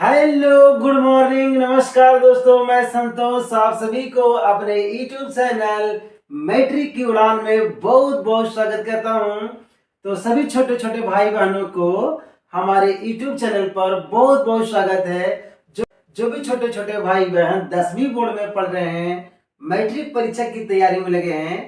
Hello, good morning, नमस्कार दोस्तों। मैं संतोष आप सभी को अपने YouTube चैनल मैट्रिक की उड़ान में बहुत बहुत स्वागत करता हूं। तो सभी छोटे छोटे भाई बहनों को हमारे YouTube चैनल पर बहुत बहुत स्वागत है। जो भी छोटे छोटे भाई बहन 10वीं बोर्ड में पढ़ रहे हैं, मैट्रिक परीक्षा की तैयारी में लगे हैं,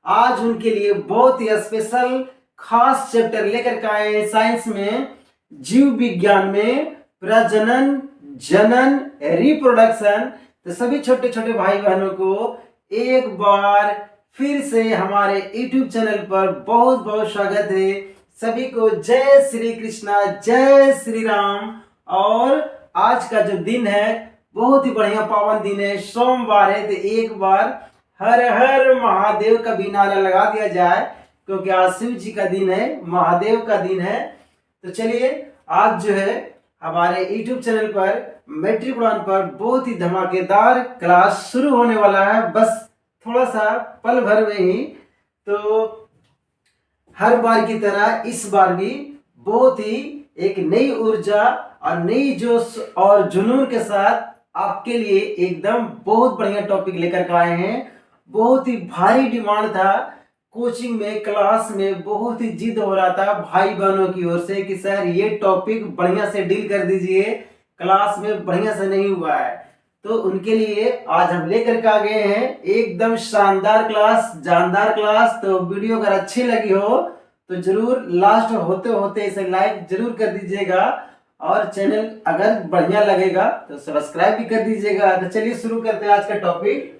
आज उनके लिए बहुत ही स्पेशल खास चैप्टर लेकर के आए हैं। साइंस में जीव विज्ञान में प्रजनन, जनन, रिप्रोडक्शन। तो सभी छोटे छोटे भाई बहनों को एक बार फिर से हमारे YouTube चैनल पर बहुत बहुत स्वागत है। सभी को जय श्री कृष्णा, जय श्री राम। और आज का जो दिन है बहुत ही बढ़िया पावन दिन है, सोमवार है। तो एक बार हर हर महादेव का भी नारा लगा दिया जाए, क्योंकि आज शिव जी का दिन है, महादेव का दिन है। तो चलिए, आज जो है हमारे YouTube चैनल पर मैट्रिक उड़ान पर बहुत ही धमाकेदार क्लास शुरू होने वाला है, बस थोड़ा सा पल भर में ही। तो हर बार की तरह इस बार भी बहुत ही एक नई ऊर्जा और नई जोश और जुनून के साथ आपके लिए एकदम बहुत बढ़िया टॉपिक लेकर के आए हैं। बहुत ही भारी डिमांड था, कोचिंग में, क्लास में बहुत ही जिद हो रहा था भाई बहनों की ओर से कि सर ये टॉपिक बढ़िया से डील कर दीजिए, क्लास में बढ़िया से नहीं हुआ है। तो उनके लिए आज हम लेकर के आ गए हैं एकदम शानदार क्लास, जानदार क्लास। तो वीडियो अगर अच्छी लगी हो तो जरूर लास्ट होते होते इसे लाइक जरूर कर दीजिएगा, और चैनल अगर बढ़िया लगेगा तो सब्सक्राइब भी कर दीजिएगा। तो चलिए शुरू करते हैं आज का टॉपिक।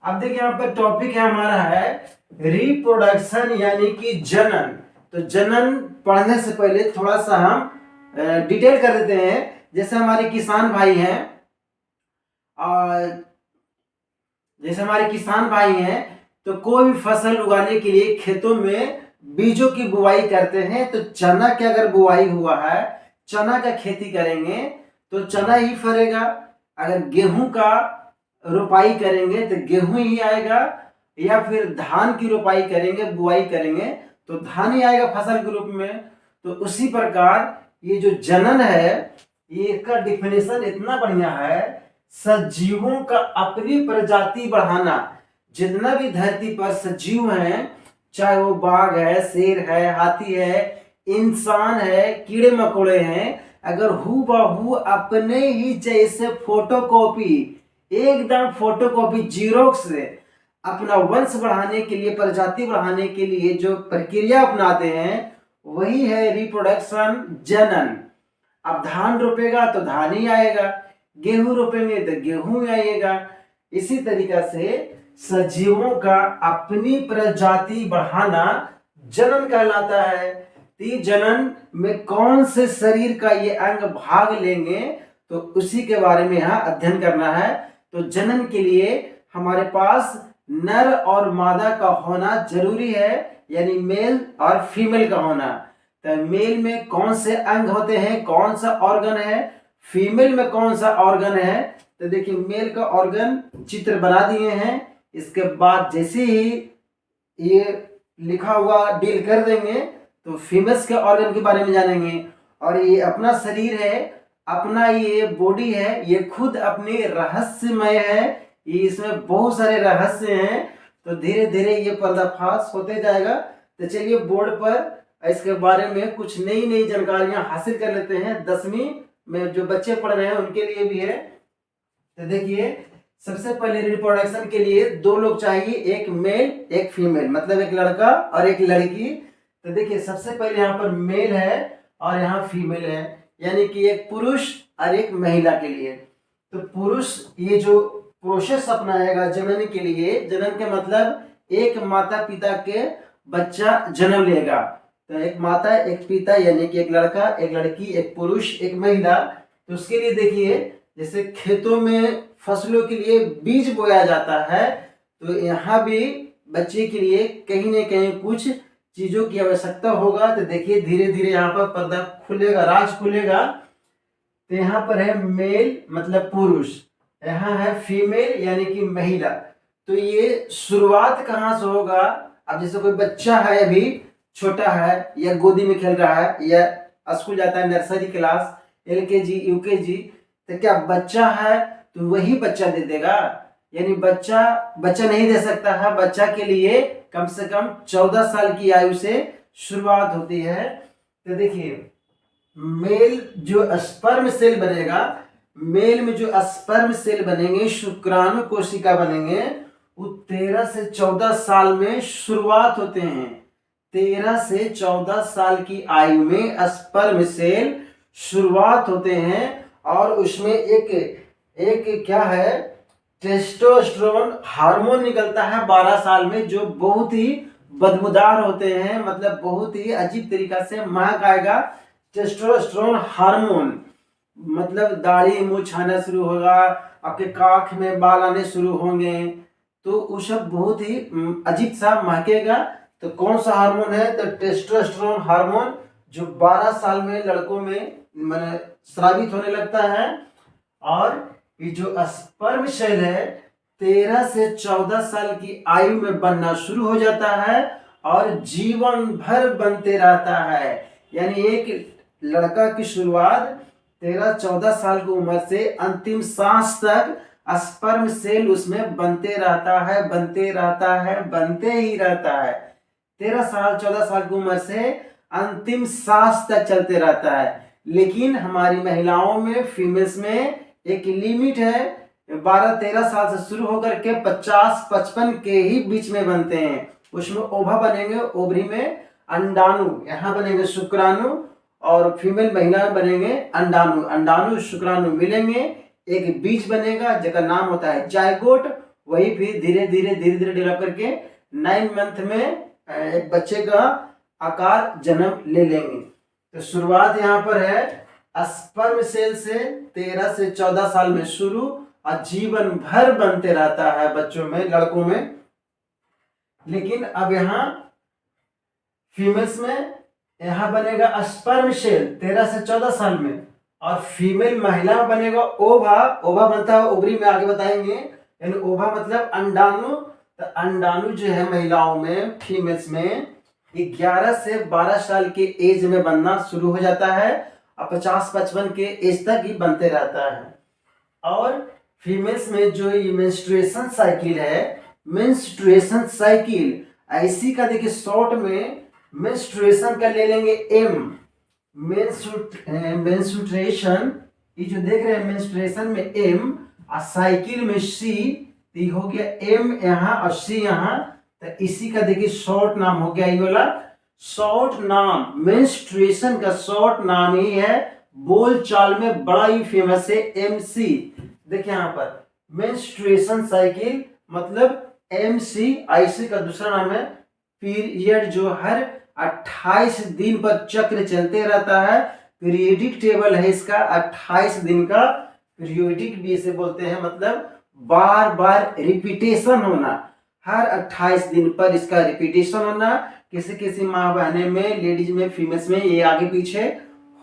अब देखिए यहाँ पर टॉपिक है हमारा है रिप्रोडक्शन यानी कि जनन। तो जनन पढ़ने से पहले थोड़ा सा हम डिटेल कर देते हैं। जैसे हमारे किसान भाई हैं, और जैसे हमारे किसान भाई हैं तो कोई भी फसल उगाने के लिए खेतों में बीजों की बुआई करते हैं। तो चना की अगर बुआई हुआ है, चना का खेती करेंगे तो चना ही फरेगा। अगर गेहूं का रोपाई करेंगे तो गेहूं ही आएगा, या फिर धान की रोपाई करेंगे, बुआई करेंगे तो धान ही आएगा फसल के रूप में। तो उसी प्रकार ये जो जनन है, ये इसका डिफिनेशन इतना बढ़िया है, सजीवों का अपनी प्रजाति बढ़ाना। जितना भी धरती पर सजीव हैं, चाहे वो बाघ है, शेर है, हाथी है, इंसान है, कीड़े मकोड़े हैं, अगर हूबहू अपने ही जैसे फोटोकॉपी, एकदम फोटोकॉपी जीरोक्स से अपना वंश बढ़ाने के लिए, प्रजाति बढ़ाने के लिए जो प्रक्रिया अपनाते हैं वही है रिप्रोडक्शन, जनन। अब धान रोपेगा तो धान ही आएगा, गेहूं रोपेंगे तो गेहूं आएगा। इसी तरीका से सजीवों का अपनी प्रजाति बढ़ाना जनन कहलाता है। तो जनन में कौन से शरीर का ये अंग भाग लेंगे तो उसी के बारे में यहाँ अध्ययन करना है। तो जनन के लिए हमारे पास नर और मादा का होना जरूरी है, यानी मेल और फीमेल का होना। तो मेल में कौन से अंग होते हैं, कौन सा ऑर्गन है, फीमेल में कौन सा ऑर्गन है। तो देखिए, मेल का ऑर्गन चित्र बना दिए हैं। इसके बाद जैसे ही ये लिखा हुआ डील कर देंगे तो फीमेल्स के ऑर्गन के बारे में जानेंगे। और ये अपना शरीर है, अपना ये बॉडी है, ये खुद अपनी रहस्यमय है, ये इसमें बहुत सारे रहस्य हैं। तो धीरे धीरे ये पर्दाफाश होते जाएगा। तो चलिए बोर्ड पर इसके बारे में कुछ नई नई जानकारियां हासिल कर लेते हैं। 10वीं में जो बच्चे पढ़ रहे हैं उनके लिए भी है। तो देखिए, सबसे पहले रिप्रोडक्शन के लिए दो लोग चाहिए, एक मेल एक फीमेल, मतलब एक लड़का और एक लड़की। तो देखिए, सबसे पहले यहाँ पर मेल है और यहाँ फीमेल है, यानी कि एक पुरुष और एक महिला के लिए। तो पुरुष ये जो प्रोसेस अपनाएगा जनन के लिए, जनन के मतलब एक माता पिता के बच्चा जन्म लेगा। तो एक माता एक पिता, यानी कि एक लड़का एक लड़की, एक पुरुष एक महिला। तो उसके लिए देखिए, जैसे खेतों में फसलों के लिए बीज बोया जाता है, तो यहाँ भी बच्चे के लिए कहीं न कहीं कुछ चीजों की आवश्यकता होगा। तो देखिए, धीरे धीरे यहाँ पर पर्दा खुलेगा, राज खुलेगा। तो यहाँ पर है मेल मतलब पुरुष, यहाँ है फीमेल यानी कि महिला। तो ये शुरुआत कहाँ से होगा। अब जैसे कोई बच्चा है, अभी छोटा है, या गोदी में खेल रहा है, या स्कूल जाता है, नर्सरी क्लास, LKG UKG, तो क्या बच्चा है तो वही बच्चा दे देगा? यानी बच्चा बच्चा नहीं दे सकता है। बच्चा के लिए कम से कम 14 साल की आयु से शुरुआत होती है। तो देखिए, मेल जो स्पर्म सेल बनेगा, मेल में जो स्पर्म सेल बनेंगे, शुक्राणु कोशिका बनेंगे, वो 13 से 14 साल में शुरुआत होते हैं। 13 से 14 साल की आयु में स्पर्म सेल शुरुआत होते हैं और उसमें एक एक क्या है, टेस्टोस्टेरोन हार्मोन निकलता है 12 साल में, जो बहुत ही बदबूदार होते हैं, मतलब बहुत ही अजीब तरीका से महक आएगा। टेस्टोस्टेरोन हार्मोन मतलब दाढ़ी मुंह छाना शुरू होगा, आपके काख में बाल आने शुरू होंगे, तो वो सब बहुत ही अजीब सा महकेगा। तो कौन सा हार्मोन है? तो टेस्टोस्टेरोन हार्मोन, जो 12 साल में लड़कों में स्रावित होने लगता है। और ये जो स्पर्म सेल है 13 से 14 साल की आयु में बनना शुरू हो जाता है और जीवन भर बनते रहता है। यानी एक लड़का की शुरुआत 13-14 साल की उम्र से अंतिम सांस तक स्पर्म सेल उसमें बनते रहता है, बनते रहता है, बनते ही रहता है। 13 साल 14 साल की उम्र से अंतिम सांस तक चलते रहता है। लेकिन हमारी महिलाओं में, फीमेल्स में एक लिमिट है, 12-13 साल से शुरू होकर के 50-55 के ही बीच में बनते हैं। उसमें ओवा बनेंगे, ओवरी में अंडाणु, यहाँ बनेंगे शुक्राणु, और फीमेल महिला बनेंगे अंडाणु। अंडाणु शुक्राणु मिलेंगे, एक बीज बनेगा जिसका नाम होता है जायगोट। वही फिर धीरे धीरे डेवलप करके 9 मंथ में एक बच्चे का आकार जन्म ले लेंगे। तो शुरुआत यहाँ पर है स्पर्म सेल से 13 से 14 साल में शुरू, और जीवन भर बनते रहता है बच्चों में, लड़कों में। लेकिन अब यहाँ फीमेल्स में यहाँ बनेगा स्पर्म सेल 13 से 14 साल में, और फीमेल महिला में बनेगा ओवा। ओवा बनता है ओवरी में, आगे बताएंगे। यानी ओवा मतलब अंडाणु। तो अंडाणु जो है महिलाओं में, फीमेल्स में 11 से 12 साल के एज में बनना शुरू हो जाता है और 50-55 के एज तक ही बनते रहता है। और फीमेल्स में जो ये मेंस्ट्रुएशन साइकिल है, मेंस्ट्रुएशन साइकिल ऐसी का देखिए शॉर्ट में मेंस्ट्रुएशन का ले लेंगे एम। मेंस्ट्रुएशन ये जो देख रहे हैं मेंस्ट्रुएशन में एम और साइकिल में सी, तो हो गया एम यहाँ और सी यहाँ। तो इसी का देखिए शॉर्ट नाम हो गया, ये वाला शॉर्ट नाम, मेंस्ट्रुएशन का शॉर्ट नाम ही है, बोल चाल में बड़ा ही फेमस है MC। देखिए यहाँ पर मेंस्ट्रुएशन साइकिल मतलब MC। IC का दूसरा नाम है पीरियड, जो हर 28 दिन पर चक्र चलते रहता है। पीरियडिक टेबल है इसका 28 दिन का, पीरियडिक भी इसे बोलते हैं, मतलब बार बार रिपीटेशन होना, हर 28 दिन पर इसका रिपीटेशन होना। किसी किसी माँ बहने में, लेडीज में, फीमेल्स में ये आगे पीछे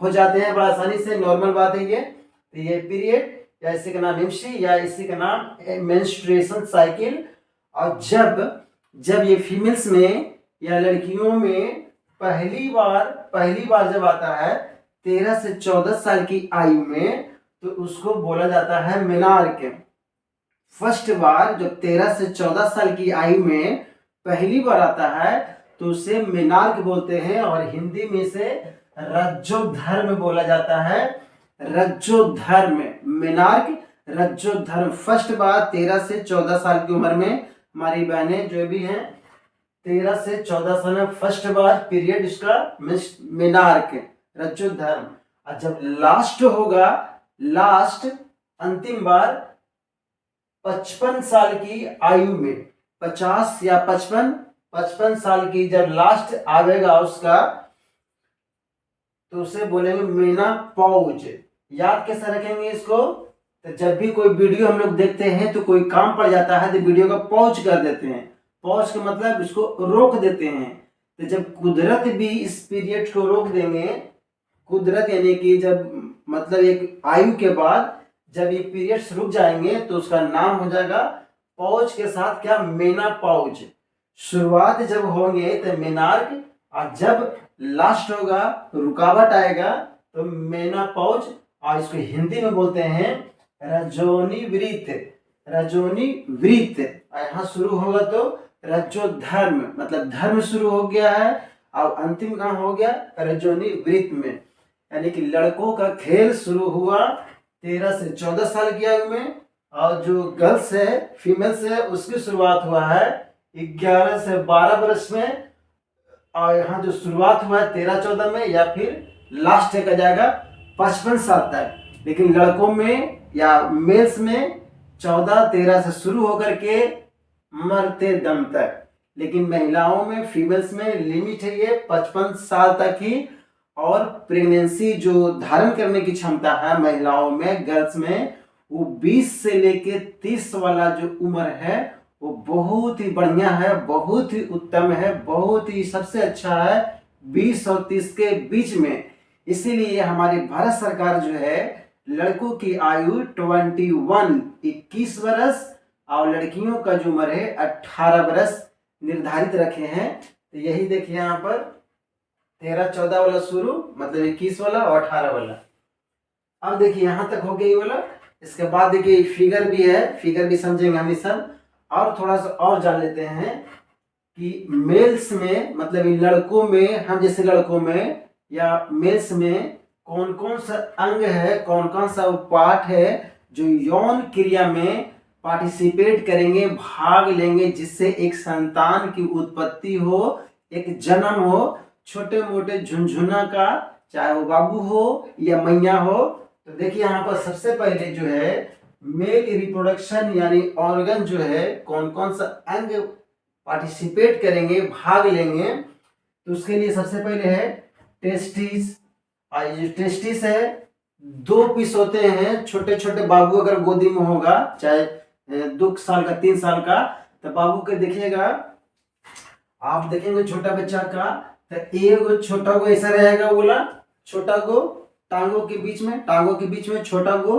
हो जाते हैं बड़ा आसानी से, नॉर्मल बात है ये। तो ये पीरियड या इसी का नाम MC या इसी का नाम मेंस्ट्रुएशन साइकिल। और जब ये फीमेल्स में या लड़कियों में पहली बार जब आता है 13 से 14 साल की आयु में, तो उसको बोला जाता है मेनार्क। फर्स्ट बार जब 13 से 14 साल की आयु में पहली बार आता है तो उसे मेनार्क बोलते हैं, और हिंदी में इसे रज्जोधर्म बोला जाता है। रज्जोधर्म, मेनार्क, रज्जोधर्म। फर्स्ट बार 13 से 14 साल की उम्र में हमारी बहनें जो भी हैं 13 से 14 साल में फर्स्ट बार पीरियड इसका मेनार्क, रज्जोधर्म। और जब लास्ट होगा, लास्ट अंतिम बार 55 साल की आयु में, 50 या 55 साल की जब लास्ट आवेगा उसका, तो उसे बोलेंगे मेनापॉज। याद कैसे रखेंगे इसको? तो जब भी कोई वीडियो हम लोग देखते हैं तो कोई काम पड़ जाता है तो वीडियो को पॉज कर देते हैं। पॉज का मतलब इसको रोक देते हैं। तो जब कुदरत भी इस पीरियड को रोक देंगे, कुदरत यानी कि जब मतलब एक आयु के बाद जब ये पीरियड्स रुक जाएंगे तो उसका नाम हो जाएगा पॉज के साथ क्या, मेनापॉज। शुरुआत जब होंगे तो मेनार्क, और जब लास्ट होगा रुकावट आएगा तो मेनापॉज, और इसको हिंदी में बोलते हैं रजोनी वृत्त। रजोनी वृत्त यहाँ शुरू होगा तो रजो धर्म, मतलब धर्म शुरू हो गया है और अंतिम कहाँ हो गया, रजोनी वृत्त में। यानी कि लड़कों का खेल शुरू हुआ 13 से 14 साल की आयु में, और जो गर्ल्स है, फीमेल्स है, उसकी शुरुआत हुआ है 11 से 12 वर्ष में। और यहाँ जो शुरुआत हुआ है 13-14 में, या फिर लास्ट एक आ जाएगा 55 साल तक। लेकिन लड़कों में या मेल्स में 14-13 से शुरू होकर के मरते दम तक। लेकिन महिलाओं में, फीमेल्स में लिमिट है ये 55 साल तक ही। और प्रेगनेंसी जो धारण करने की क्षमता है महिलाओं में, गर्ल्स में, वो 20 से लेके 30 वाला जो उम्र है वो बहुत ही बढ़िया है, बहुत ही उत्तम है, बहुत ही सबसे अच्छा है 20 और 30 के बीच में। इसीलिए हमारी भारत सरकार जो है लड़कों की आयु 21 वर्ष और लड़कियों का जो उम्र है 18 वर्ष निर्धारित रखे हैं। तो यही देखिए यहाँ पर 13-14 वाला शुरू, मतलब 21 वाला और 18 वाला। अब देखिए यहाँ तक हो गया ये वाला। इसके बाद देखिए फिगर भी है, फिगर भी समझेंगे हम ये सब। और थोड़ा सा और जान लेते हैं कि मेल्स में, मतलब इन लड़कों में, हम जैसे लड़कों में या मेल्स में कौन कौन सा अंग है, कौन कौन सा पार्ट है जो यौन क्रिया में पार्टिसिपेट करेंगे, भाग लेंगे, जिससे एक संतान की उत्पत्ति हो, एक जन्म हो, छोटे मोटे झुनझुना का, चाहे वो बाबू हो या मैया हो। तो देखिए यहाँ पर सबसे पहले जो है मेल रिप्रोडक्शन यानी ऑर्गन जो है, कौन कौन सा अंग पार्टिसिपेट करेंगे, भाग लेंगे। तो उसके लिए सबसे पहले है टेस्टिस। और ये टेस्टिस है 2 पीस होते हैं, छोटे छोटे बाबू अगर गोदी में होगा, चाहे 2 साल का 3 साल का, तो बाबू के देखिएगा, आप देखेंगे छोटा बच्चा का, तो एक छोटा गो ऐसा रहेगा, बोला छोटा गो टांगों के बीच में, टांगों के बीच में छोटा गो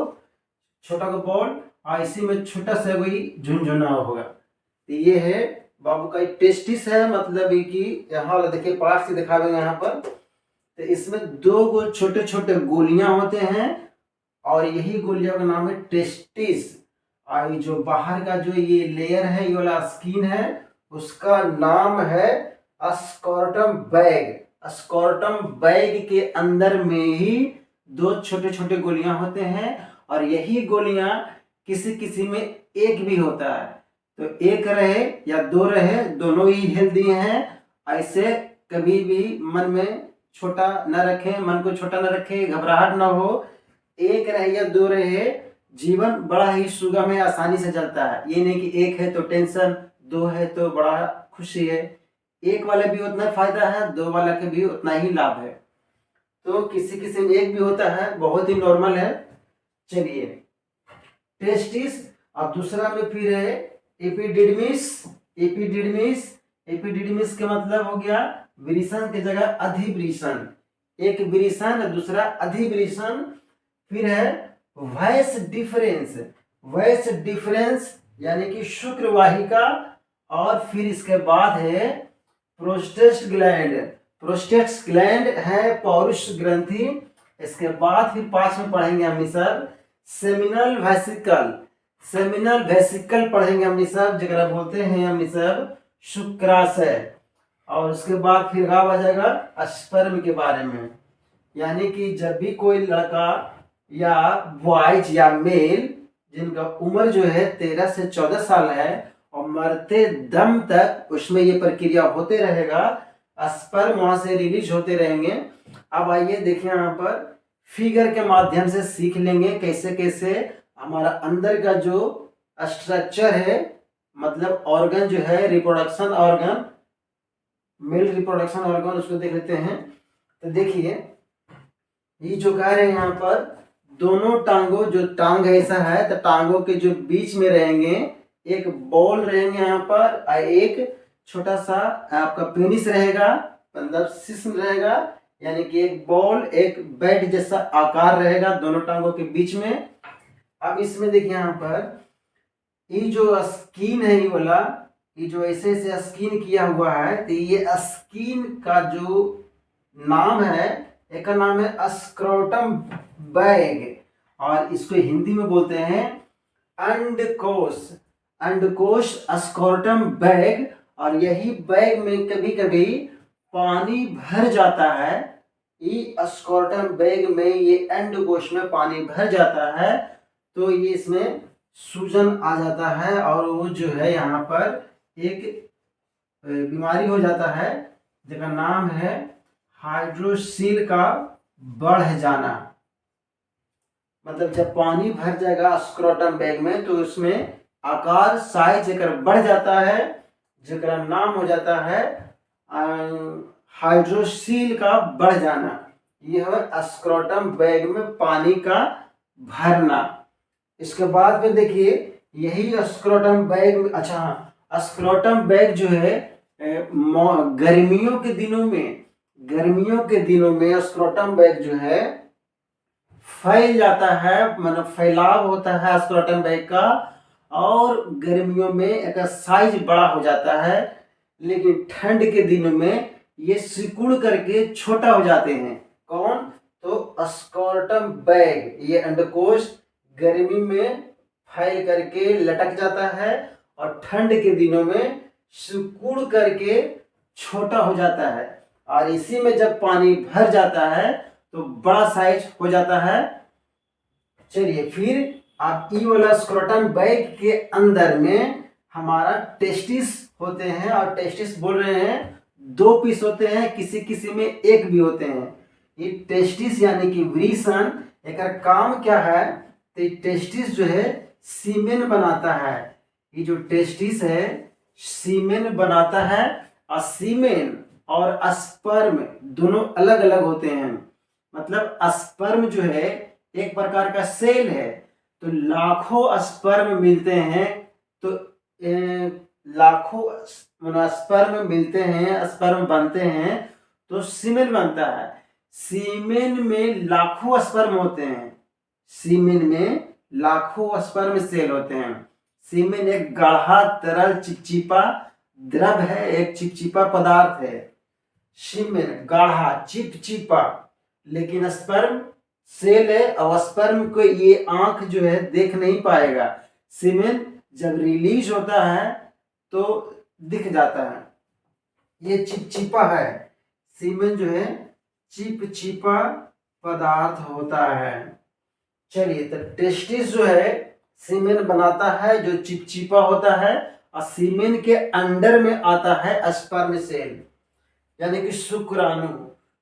बॉल, और इसी में छोटा सा वही झुनझुना होगा। तो ये है बाबू का टेस्टिस है, मतलब ये कि यहाँ वाला देखिए पार्ट से दिखा देंगे यहाँ पर। तो इसमें 2 गो छोटे छोटे गोलियां होते हैं, और यही गोलियों का नाम है टेस्टिस। और जो बाहर का जो ये लेयर है, ये वाला स्किन है, उसका नाम है स्कॉर्टम बैग। स्कॉर्टम बैग के अंदर में ही 2 छोटे छोटे गोलियां होते हैं, और यही गोलियां किसी किसी में एक भी होता है। तो एक रहे या 2 रहे, दोनों ही हेल्दी हैं। ऐसे कभी भी मन में छोटा न रखें, मन को छोटा न रखें, घबराहट न हो। एक रहे या 2 रहे, जीवन बड़ा ही सुगम है, आसानी से चलता है। ये नहीं कि 1 है तो टेंशन, 2 है तो बड़ा खुशी है। 1 वाले भी उतना फायदा है, 2 वाला के भी उतना ही लाभ है। तो किसी किसी में 1 भी होता है, बहुत ही नॉर्मल है। चलिए टेस्टिस, और दूसरा में फिर है एपिडिडमिस। एपिडिडमिस, एपिडिडमिस का मतलब हो गया वृषण की जगह अधिवृषण। एक वृषण, दूसरा अधिवृषण। फिर है वैस डिफरेंस। वैस डिफरेंस यानी कि शुक्र वाहिका। और फिर इसके बाद है प्रोस्टेट ग्लैंड। प्रोस्टेट ग्लैंड है पौरुष ग्रंथि। इसके बाद फिर 5 में पढ़ेंगे हम सब सेमिनल वेसिकल। सेमिनल वेसिकल पढ़ेंगे हम सब, जगह बोलते हैं हम सब शुक्राशय। और उसके बाद फिर क्या आ जाएगा स्पर्म के बारे में। यानी कि जब भी कोई लड़का या बॉयज या मेल जिनका उम्र जो है 13 से 14 साल है और मरते दम तक उसमें ये प्रक्रिया होते रहेगा, स्पर्म वहां से रिलीज होते रहेंगे। अब आइए देखिए यहाँ पर फिगर के माध्यम से सीख लेंगे कैसे कैसे हमारा अंदर का जो स्ट्रक्चर है, मतलब ऑर्गन जो है reproduction organ, male reproduction organ, उसको देख लेते हैं। तो देखिए ये जो कह रहे हैं यहाँ पर दोनों टांगों, जो टांग ऐसा है तो टांगों के जो बीच में रहेंगे एक बॉल रहेंगे यहाँ पर, और एक छोटा सा आपका पेनिस रहेगा, मतलब जिस्म रहेगा। यानी कि एक बॉल, एक बैट जैसा आकार रहेगा दोनों टांगों के बीच में। अब इसमें देखिए यहाँ पर ये जो स्किन है, ये वाला, ये जो ऐसे ऐसे स्किन किया हुआ है, तो ये स्किन का जो नाम है, एक नाम है स्क्रोटम बैग, और इसको हिंदी में बोलते हैं अंडकोश। अंडकोश स्क्रोटम बैग। और यही बैग में कभी कभी पानी भर जाता है। ये स्क्रोटम बैग में, ये अंडकोश में पानी भर जाता है, तो ये इसमें सूजन आ जाता है और वो जो है यहाँ पर एक बीमारी हो जाता है जिसका नाम है हाइड्रोसील का बढ़ जाना। मतलब जब पानी भर जाएगा स्क्रोटम बैग में तो उसमें आकार साइज जेकर बढ़ जाता है, जेकर नाम हो जाता है हाइड्रोसील का बढ़ जाना। यह है स्क्रोटम बैग में पानी का भरना। इसके बाद में देखिए यही स्क्रोटम बैग, अच्छा स्क्रोटम बैग जो है गर्मियों के दिनों में स्क्रोटम बैग जो है फैल जाता है, मतलब फैलाव होता है स्क्रोटम बैग का, और गर्मियों में एक साइज बड़ा हो जाता है, लेकिन ठंड के दिनों में ये सिकुड़ करके छोटा हो जाते हैं। कौन? तो स्क्रोटम बैग, ये अंडकोश गर्मी में फैल करके लटक जाता है और ठंड के दिनों में सिकुड़ करके छोटा हो जाता है, और इसी में जब पानी भर जाता है तो बड़ा साइज हो जाता है। चलिए फिर आप ई वाला स्क्रोटम बैग के अंदर में हमारा टेस्टिस होते हैं, और टेस्टिस बोल रहे हैं 2 पीस होते हैं, किसी किसी में 1 भी होते हैं। ये टेस्टिस यानी कि वृषण, एक काम क्या है, तो टेस्टिस जो है सीमेन बनाता है। ये जो टेस्टिस है सीमेन बनाता है, और सीमेन और स्पर्म दोनों अलग अलग होते हैं। मतलब स्पर्म जो है एक प्रकार का सेल है, तो लाखों स्पर्म मिलते हैं, तो लाखों स्पर्म मिलते हैं, स्पर्म बनते हैं तो सीमेन बनता है। सीमेन में लाखों स्पर्म होते हैं, सीमेन में लाखों स्पर्म सेल होते हैं। सीमेन एक गाढ़ा तरल चिपचिपा द्रव है, एक चिपचिपा पदार्थ है। सीमेन गाढ़ा चिपचिपा, लेकिन स्पर्म सेल है, और स्पर्म को ये आंख जो है देख नहीं पाएगा। सीमेन जब रिलीज होता है तो दिख जाता है। ये चिपचिपा है, सीमेन जो है चिपचिपा पदार्थ होता है। चलिए, तो टेस्टिस जो है सीमेन बनाता है जो चिपचिपा होता है, और सीमेन के अंडर में आता है स्पर्म सेल यानी कि शुक्राणु।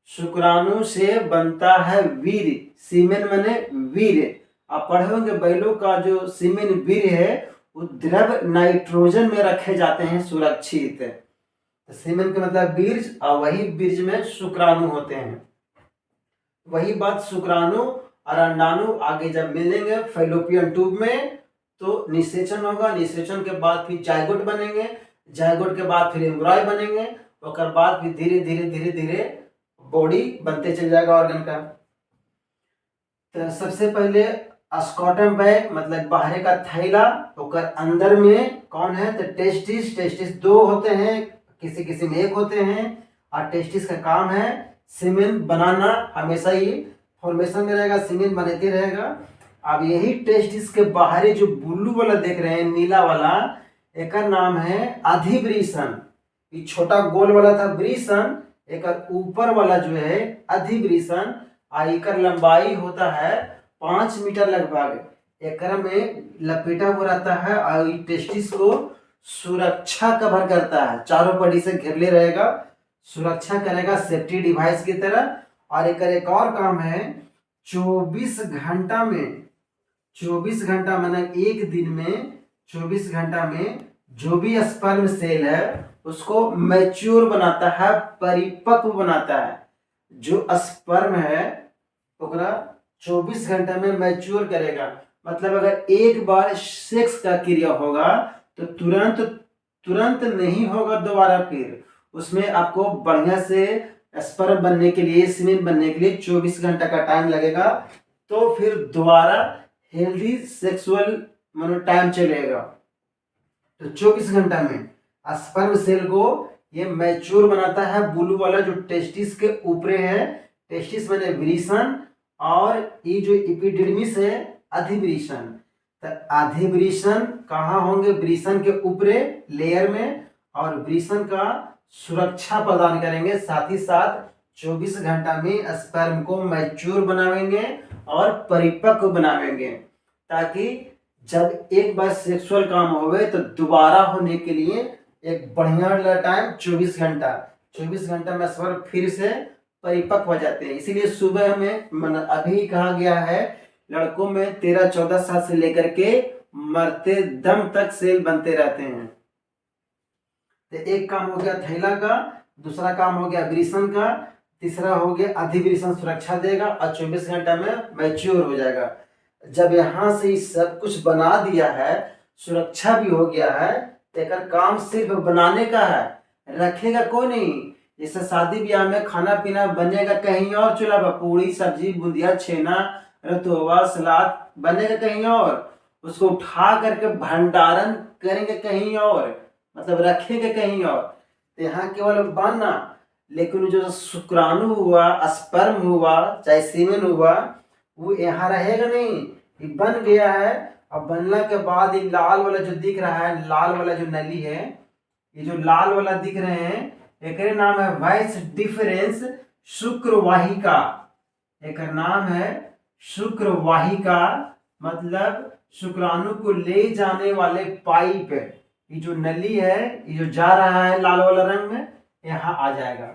शुक्राणु से बनता है वीर्य। सीमेन माने वीर्य। आप पढ़े होंगे बैलों का जो सीमेन वीर्य है वो द्रव नाइट्रोजन में रखे जाते हैं सुरक्षित। तो सीमेन का मतलब बीज, और वही बीज में शुक्राणु होते हैं। वही बात शुक्राणु और अंडाणु आगे जब मिलेंगे फैलोपियन ट्यूब में तो निषेचन होगा। निषेचन के बाद फिर जायगोट बनेंगे, जायगोट के बाद फिर एम्ब्रॉय बनेंगे, और बाद फिर धीरे धीरे धीरे धीरे बॉडी बनते चल जाएगा ऑर्गन का। तो सबसे पहले स्क्रोटम बैग मतलब बाहर का थैला, और अंदर में कौन है, तो टेस्टिस। टेस्टिस 2 होते हैं, किसी किसी में 1 होते हैं, और टेस्टिस का काम है सीमेन बनाना। हमेशा ही फॉर्मेशन में रहेगा, सीमेन बनते रहेगा। अब यही टेस्टिस के बाहरी जो ब्लू वाला देख रहे हैं, नीला वाला, एक नाम है अधिवृषण। ये छोटा गोल वाला था वृषण, एक ऊपर वाला जो है अधिवृषण। एक लंबाई होता है 5 मीटर लगभग। एक में लपेटा हुआ रहता है, और टेस्टिस को सुरक्षा कवर करता है, चारों पट्टी से घेरले रहेगा, सुरक्षा करेगा सेफ्टी डिवाइस की तरह। और एक और काम है, 24 घंटा में, 24 घंटा मतलब एक दिन में 24 घंटा में जो भी स्पर्म सेल है उसको मैच्योर बनाता है, परिपक्व बनाता है। जो स्पर्म है ओकरा 24 घंटा में मैच्योर करेगा। मतलब अगर एक बार सेक्स का क्रिया होगा तो तुरंत नहीं होगा दोबारा, फिर उसमें आपको बढ़िया से स्पर्म बनने के लिए, सीमेन बनने के लिए 24 घंटा का टाइम लगेगा। तो फिर दोबारा हेल्दी सेक्सुअल मतलब टाइम चलेगा। तो 24 घंटा में स्पर्म सेल को ये मैच्योर बनाता है। ब्लू वाला जो टेस्टिस के ऊपर है, टेस्टिस माने वृषण, और ये जो एपिडिडमिस है अधिवृषण। तो अधिवृषण कहाँ होंगे? वृषण के ऊपरी लेयर में, और वृषण का सुरक्षा प्रदान करेंगे, साथ ही साथ 24 घंटा में स्पर्म को मैच्योर बनावेंगे और परिपक्व बनावेंगे, ताकि जब एक बार सेक्सुअल काम होवे तो दोबारा होने के लिए एक बढ़िया टाइम 24 घंटा में स्पर्म फिर से परिपक्व हो जाते हैं। इसीलिए सुबह में अभी कहा गया है लड़कों में 13-14 साल से लेकर के मरते दम तक सेल बनते रहते हैं। तो एक काम हो गया थैला का, दूसरा काम हो गया वृषण का, तीसरा हो गया अधिवृषण सुरक्षा देगा और 24 घंटा में मैच्योर हो जाएगा। जब यहाँ से सब कुछ बना दिया है, सुरक्षा भी हो गया है, तो एक काम सिर्फ बनाने का है, रखेगा कोई नहीं। जैसे शादी ब्याह में खाना पीना बनेगा कहीं और चूल्हा पर, पूड़ी सब्जी बुंदिया छेना रतुआ सलाद बनेगा कहीं और, उसको उठा करके भंडारण करेंगे कहीं और, मतलब रखेंगे कहीं और। तो यहाँ केवल बनना, लेकिन जो शुक्राणु हुआ, स्पर्म हुआ, चाहे सीमेन हुआ, वो यहाँ रहेगा नहीं, ये बन गया है। अब बनने के बाद ये लाल वाला जो दिख रहा है, लाल वाला जो नली है, ये जो लाल वाला दिख रहे हैं, एक नाम है वाइस डिफरेंस शुक्रवाहिका। एक नाम है शुक्रवाहिका, मतलब शुक्राणु को ले जाने वाले पाइप। ये जो नली है, ये जो जा रहा है लाल वाला रंग में, यहाँ आ जाएगा।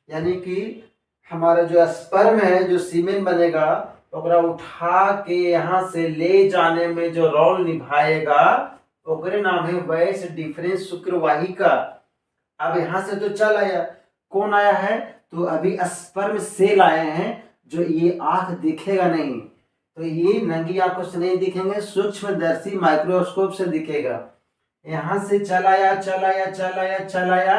यानी कि हमारा जो स्पर्म है, जो सीमेन बनेगा, ओकरा उठा के यहाँ से ले जाने में जो रोल निभाएगा, ओकरे नाम है वैस डिफरेंस शुक्रवाहिका। अब यहाँ से तो चल आया, कौन आया है? तो अभी स्पर्म सेल आए हैं, जो ये आंख दिखेगा नहीं, तो ये नंगी आंखों से नहीं दिखेंगे, सूक्ष्मदर्शी माइक्रोस्कोप से दिखेगा। यहाँ से चल आया, चल आया, चल आया, चल आया,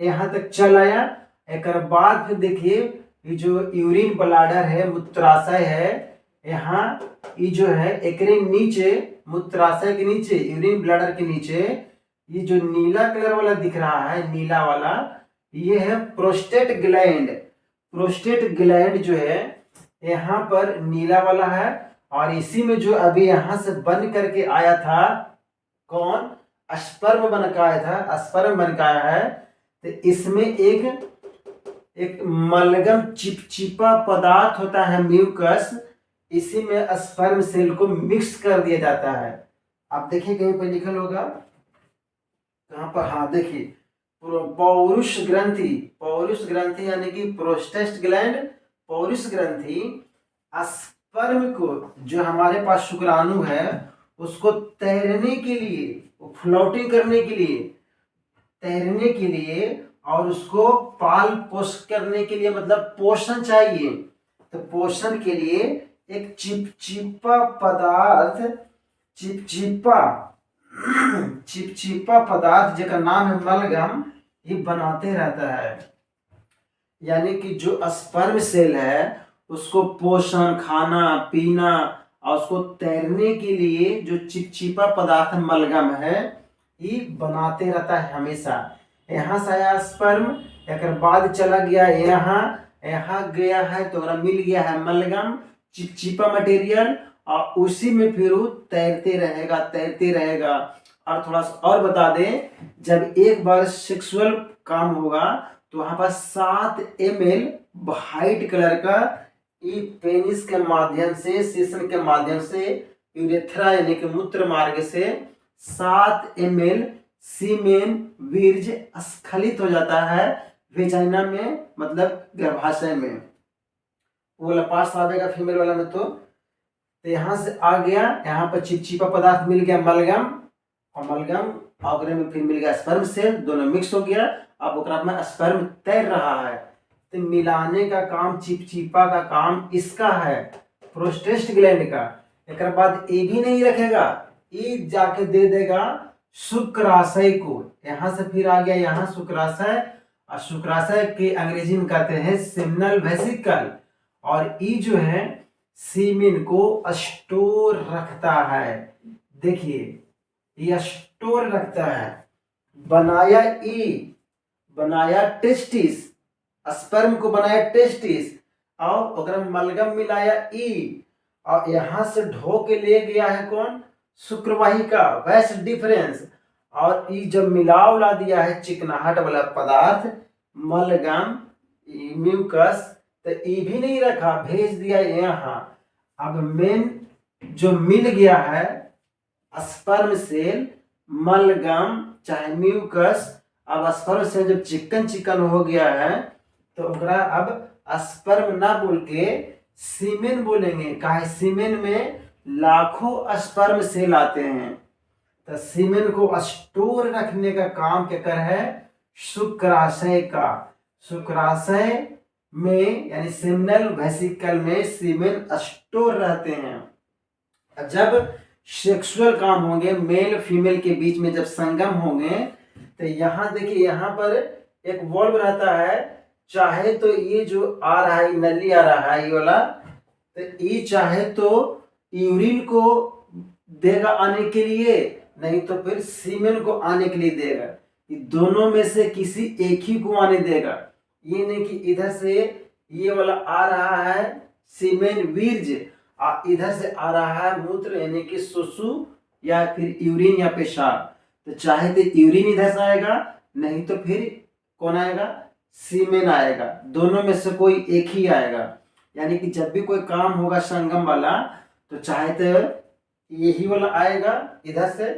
यहाँ तक चल आया। एक बाद फिर देखिए, ये जो यूरिन ब्लाडर है, मूत्राशय है, यहाँ ये जो है एक नीचे, मूत्राशय के नीचे, यूरिन ब्लाडर के नीचे, ये जो नीला कलर वाला दिख रहा है, नीला वाला, ये है प्रोस्टेट ग्लैंड। प्रोस्टेट ग्लैंड जो है यहाँ पर नीला वाला है, और इसी में जो अभी यहाँ से बन करके आया था, कौन? स्पर्म बन के आया था, स्पर्म बन के आया है। तो इसमें एक मलगम चिपचिपा पदार्थ होता है, म्यूकस, इसी में स्पर्म सेल को मिक्स कर दिया जाता है। आप देखिए कहीं पर लिखल होगा, कहाँ पर? हाँ देखिए, पौरुष ग्रंथि, पौरुष ग्रंथि यानी कि प्रोस्टेट ग्लैंड, पौरुष ग्रंथि स्पर्म को, जो हमारे पास शुक्राणु है, उसको तैरने के लिए, फ्लोटिंग करने के लिए, तैरने के लिए, और उसको पाल पोष करने के लिए, मतलब पोषण चाहिए। तो पोषण के लिए एक चिपचिपा पदार्थ, चिपचिपा पदार्थ जिसका नाम है मलगम, ये बनाते रहता है। यानी कि जो स्पर्म सेल है, उसको पोषण, खाना पीना और उसको तैरने के लिए जो चिपचिपा पदार्थ मलगम है, ये बनाते रहता है हमेशा। यहाँ से आया स्पर्म, एक बाद चला गया यहाँ गया है, तो मिल गया है मलगम, चिपचिपा मटेरियल, और उसी में फिर वो तैरते रहेगा। और थोड़ा सा और बता दें, जब एक बार सेक्सुअल काम होगा, तो वहां पर 7 ml व्हाइट कलर का ई पेनिस के माध्यम से, सेशन के माध्यम से, यूरेथ्रा यानी कि मूत्र मार्ग से 7 ml सीमेन वीर्ज स्खलित हो जाता है वेजाइना में, मतलब गर्भाशय में। वो वाला पार्ट्स आवेगा फीमेल वाला में। तो यहाँ से आ गया, यहाँ पर चिपचिपा पदार्थ मिल गया मलगम, और मलगम आगरे में फिर मिल गया स्पर्म सेल, दोनों मिक्स हो गया। अब ओकरा में स्पर्म तैर रहा है, तो मिलाने का काम, चिपचिपा का काम इसका है, प्रोस्टेट ग्लैंड का। एक बाद ये भी नहीं रखेगा, ये जाके दे देगा शुक्राशय को। यहाँ से फिर आ गया यहाँ शुक्राशय, और शुक्राशय के अंग्रेजी में कहते हैं सेमिनल वेसिकल, और ये जो है सीमेन को स्टोर रखता है। देखिए, ये स्टोर रखता है। बनाया टेस्टिस, स्पर्म को बनाया टेस्टिस, और ओकरा में मलगम मिलाया ई, और यहाँ से ढो के ले गया है कौन, शुक्रवाहिका, वैस डिफरेंस। और ई जब मिला उला दिया है चिकनाहट वाला पदार्थ मलगम म्यूकस, तो ई भी नहीं रखा, भेज दिया यहाँ। अब मेन जो मिल गया है स्पर्म सेल, मलगम चाहे म्यूकस, अब स्पर्म सेल जब चिकन चिकन हो गया है तो ओकरा अब स्पर्म ना बोल के सीमेन बोलेंगे। काहे सीमेन में लाखों स्पर्म सेल आते हैं, तो सीमेन को स्टोर रखने का काम क्या कर है शुक्राशय का। शुक्राशय में यानी सेमिनल वेसिकल में सीमेन स्टोर रहते हैं। जब सेक्सुअल काम होंगे मेल फीमेल के बीच में, जब संगम होंगे, तो यहाँ देखिए यहाँ पर एक वॉल्व रहता है, चाहे तो ये जो आ रहा है नली आ रहा है ये वाला, तो ये चाहे तो यूरिन को देगा आने के लिए, नहीं तो फिर सीमेन को आने के लिए देगा। ये दोनों में से किसी एक ही को आने देगा। ये नहीं कि इधर से ये वाला आ रहा है सीमेन वीर्ज, इधर से आ रहा है मूत्र यानी कि सुसु या फिर यूरिन या पेशाब, तो चाहे तो यूरिन इधर से आएगा, नहीं तो फिर कौन आएगा सीमेन आएगा। दोनों में से कोई एक ही आएगा। यानी कि जब भी कोई काम होगा संगम वाला, तो चाहे तो यही वाला आएगा इधर से,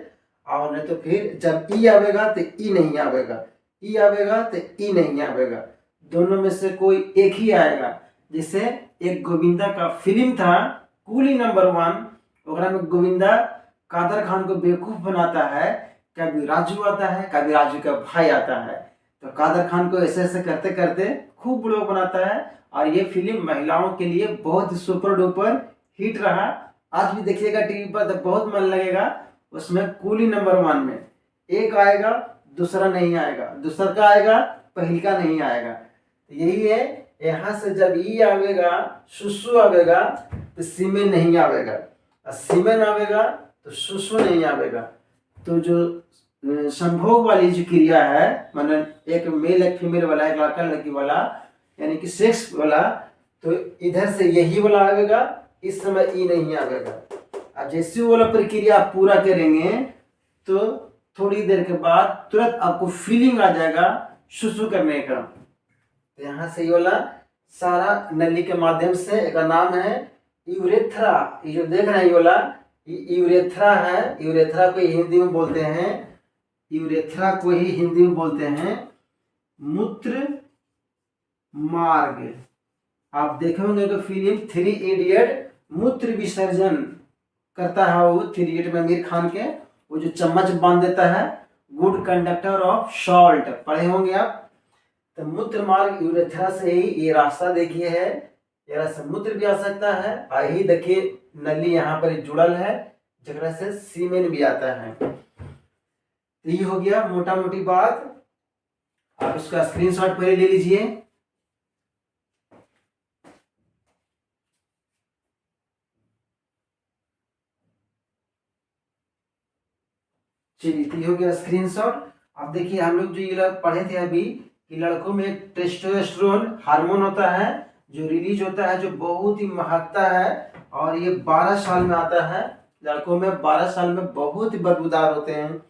और नहीं तो फिर जब ई आवेगा तो ई नहीं आवेगा, ई आवेगा तो ई नहीं आवेगा, दोनों में से कोई एक ही आएगा। जैसे एक गोविंदा का फिल्म था कूली नंबर 1, ओकरा में गोविंदा कादर खान को बेवकूफ बनाता है, कभी राजू आता है कभी राजू का भाई आता है, तो कादर खान को ऐसे ऐसे करते करते खूब बुरा बनाता है। और ये फिल्म महिलाओं के लिए बहुत सुपर डुपर हिट रहा। आज भी देखिएगा टीवी पर तो बहुत मन लगेगा। उसमें कूली नंबर 1 में एक आएगा दूसरा नहीं आएगा, दूसरा का आएगा पहली का नहीं आएगा। तो यही है, यहाँ से जब ई आवेगा सुसु आवेगा तो सीमेन नहीं आवेगा, और सीमेन आवेगा तो सुसु नहीं आवेगा। तो जो संभोग वाली जो क्रिया है, मतलब एक मेल एक फीमेल वाला, एक लड़का लड़की वाला, यानी कि सेक्स वाला, तो इधर से यही वाला आवेगा, इस समय ई नहीं आवेगा। अब जैसे वाला प्रक्रिया आप पूरा करेंगे तो थोड़ी देर के बाद तुरंत आपको फीलिंग आ जाएगा सुसु करने का। तो यहाँ से ये वाला सारा नली के माध्यम से, एक नाम है यूरेथ्रा, ये जो देख रहे हैं ये वाला यूरेथ्रा है। यूरेथ्रा को हिंदी में बोलते हैं, यूरेथ्रा को ही हिंदी में बोलते हैं मूत्र मार्ग। आप देखे होंगे तो फिल्म 3 इडियट मूत्र विसर्जन करता है वो 3 इडियट में आमिर खान के, वो जो चम्मच बांध देता है, गुड कंडक्टर ऑफ सॉल्ट, पढ़े होंगे आप। तो मूत्र मार्ग यूरेथ्रा से ही ये रास्ता देखिए है, ये रास्ता मूत्र भी आ सकता है, और ही देखिए नली यहाँ पर जुड़ल है जगह से सीमेन भी आता है। तो ये हो गया मोटा मोटी बात। आप इसका स्क्रीनशॉट पहले ले लीजिए। चलिए, तो ये हो गया स्क्रीनशॉट। अब देखिए हम लोग जो ये पढ़े थे अभी कि लड़कों में टेस्टोस्टेरोन हार्मोन होता है जो रिलीज होता है, जो बहुत ही महकता है, और ये 12 साल में आता है। लड़कों में 12 साल में बहुत ही बदबूदार होते हैं।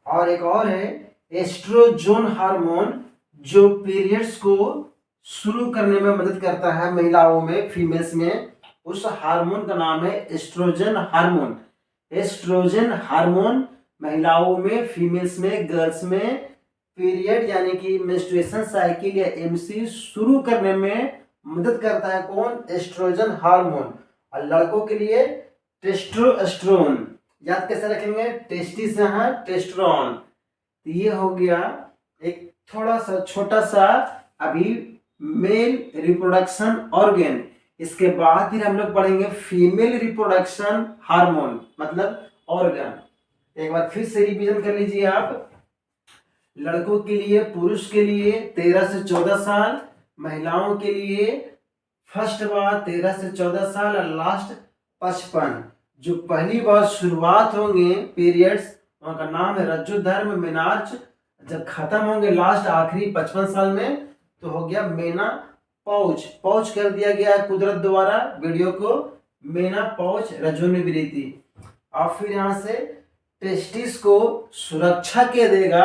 और एक और है एस्ट्रोजन हार्मोन, जो पीरियड्स को शुरू करने में मदद करता है महिलाओं में, फीमेल्स में। उस हार्मोन का नाम है एस्ट्रोजन हार्मोन। एस्ट्रोजन हार्मोन महिलाओं में, फीमेल्स में, गर्ल्स में पीरियड यानी कि मेंस्ट्रुएशन साइकिल या एमसी शुरू करने में मदद करता है कौन, एस्ट्रोजन हार्मोन। और लड़कों के लिए टेस्टोस्टेरोन, याद कैसे रखेंगे, टेस्टी से है टेस्टोस्टेरोन। तो ये हो गया एक थोड़ा सा छोटा सा अभी मेल रिप्रोडक्शन ऑर्गन। इसके बाद फिर हम लोग पढ़ेंगे फीमेल रिप्रोडक्शन हार्मोन, मतलब ऑर्गन। एक बार फिर से रिवीजन कर लीजिए आप। लड़कों के लिए, पुरुष के लिए 13 से 14 साल, महिलाओं के लिए फर्स्ट बार 13 से 14 साल और लास्ट 55। जो पहली बार शुरुआत होंगे पीरियड्स, उनका नाम है रज्जु धर्म मेनार्च। जब खत्म होंगे लास्ट आखिरी 55 साल में, तो हो गया मेना पाउच पाउच कर दिया गया है कुदरत द्वारा वीडियो को, मेना पाउच रजोनी वृद्धि। और फिर यहाँ से टेस्टिस को सुरक्षा के देगा,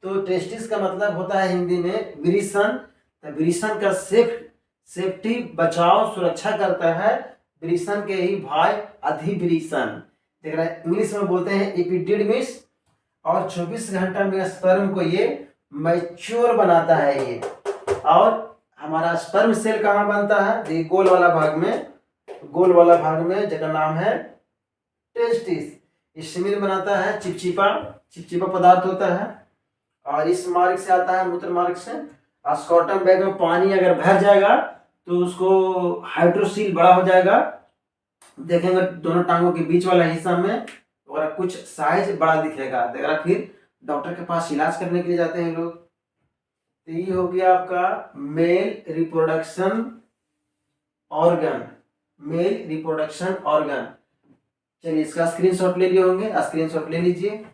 तो टेस्टिस का मतलब होता है हिंदी में वृषण, तो वृषण का सेफ्टी बचाव सुरक्षा करता है वृषण के ही भाई अधिवृषण, इंग्लिश में बोलते हैं एपिडिडमिस। और 24 घंटा में स्पर्म को ये मैच्योर बनाता है ये। और हमारा स्पर्म सेल कहाँ बनता है, ये गोल वाला भाग में जिसका नाम है टेस्टिस। इस सीमेन बनाता है चिपचिपा पदार्थ होता है, और इस मार्ग से आता है मूत्र मार्ग से। स्कॉटम बैग में पानी अगर भर जाएगा तो उसको हाइड्रोसील बड़ा हो जाएगा, देखेंगे दोनों टांगों के बीच वाला हिस्सा में और कुछ साइज बड़ा दिखेगा, फिर डॉक्टर के पास इलाज करने के लिए जाते हैं लोग। तो ये हो गया आपका मेल रिप्रोडक्शन ऑर्गन। चलिए इसका स्क्रीनशॉट ले लिए होंगे, स्क्रीनशॉट ले लीजिए।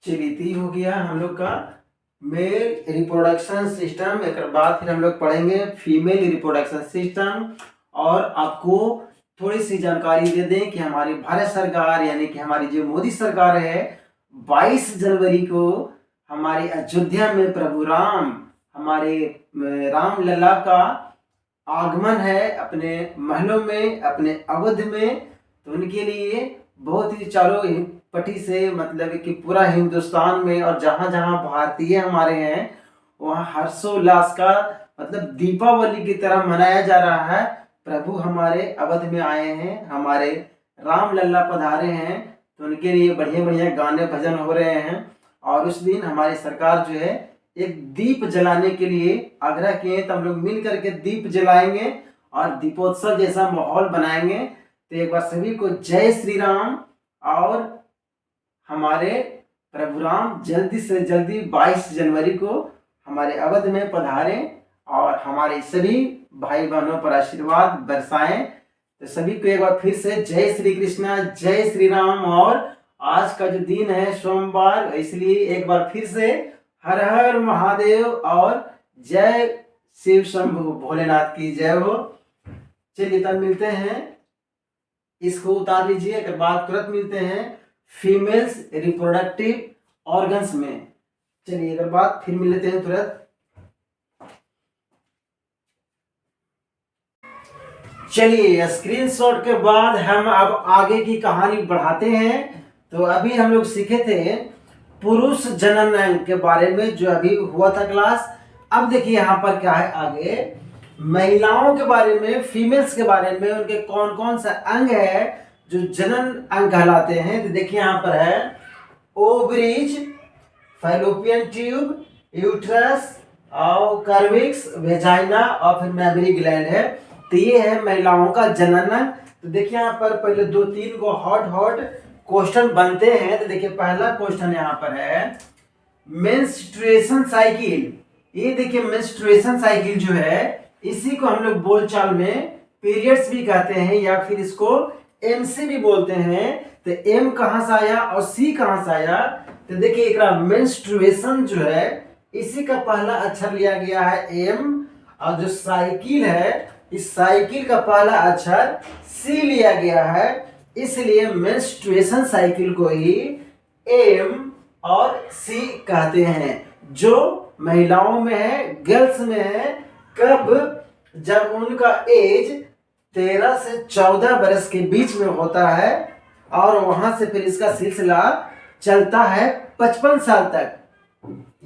चलिए तो हो गया हम लोग का मेल रिप्रोडक्शन सिस्टम। एक बाद फिर हम लोग पढ़ेंगे फीमेल रिप्रोडक्शन सिस्टम। और आपको थोड़ी सी जानकारी दे दें कि हमारी भारत सरकार यानी कि हमारी जो मोदी सरकार है 22 जनवरी को हमारे अयोध्या में प्रभु राम, हमारे राम लला का आगमन है अपने महलों में, अपने अवध में। तो उनके लिए बहुत ही चारों पट्टी से मतलब कि पूरा हिंदुस्तान में और जहाँ जहाँ भारतीय हमारे हैं वहाँ हर्षोल्लास का मतलब दीपावली की तरह मनाया जा रहा है। प्रभु हमारे अवध में आए हैं, हमारे राम लल्ला पधारे हैं, तो उनके लिए बढ़िया बढ़िया गाने भजन हो रहे हैं। और उस दिन हमारी सरकार जो है एक दीप जलाने के लिए आग्रह किए, तो हम लोग मिल करके दीप जलाएंगे और दीपोत्सव जैसा माहौल बनाएंगे। तो एक बार सभी को जय श्री राम। और हमारे प्रभु राम जल्दी से जल्दी 22 जनवरी को हमारे अवध में पधारें और हमारे सभी भाई बहनों पर आशीर्वाद बरसाएं। तो सभी को एक बार फिर से जय श्री कृष्णा, जय श्री राम। और आज का जो दिन है सोमवार, इसलिए एक बार फिर से हर हर महादेव और जय शिव शंभु भोलेनाथ की जय हो। चलिए तब मिलते हैं, इसको उतार लीजिए, एक बाद तुरंत मिलते हैं फीमेल्स रिप्रोडक्टिव ऑर्गन्स में। चलिए एक बात फिर मिल लेते हैं तुरंत। चलिए स्क्रीनशॉट के बाद हम अब आगे की कहानी बढ़ाते हैं। तो अभी हम लोग सीखे थे पुरुष जनन अंग के बारे में जो अभी हुआ था क्लास। अब देखिए यहाँ पर क्या है, आगे महिलाओं के बारे में, फीमेल्स के बारे में, उनके कौन कौन सा अंग है जो जनन अंग कहलाते हैं। तो देखिए यहाँ पर है ओवरीज, फैलोपियन ट्यूब, यूट्रस और कार्विक्स, वेजाइना और फिर मैमरी ग्लैंड है। तो ये है महिलाओं का जनन अंग। तो देखिए यहाँ पर पहले 2-3 को हॉट क्वेश्चन बनते हैं। तो देखिए पहला क्वेश्चन यहाँ पर है मेंस्ट्रुएशन साइकिल। ये देखिए मेंस्ट्रुएशन साइकिल जो है इसी को हम लोग बोलचाल में पीरियड्स भी कहते हैं या फिर इसको एमसी भी बोलते हैं। तो एम कहां से आया और सी कहां से आया, तो देखिए एक मेंस्ट्रुएशन जो है इसी का पहला अक्षर लिया गया है एम, और जो साइकिल है इस साइकिल का पहला अक्षर सी लिया गया है, इसलिए मेंस्ट्रुएशन साइकिल को ही एम और सी कहते हैं। जो महिलाओं में है, गर्ल्स में है, कब, जब उनका एज 13 से 14 बरस के बीच में होता है और वहां से फिर इसका सिलसिला चलता है 55 साल तक।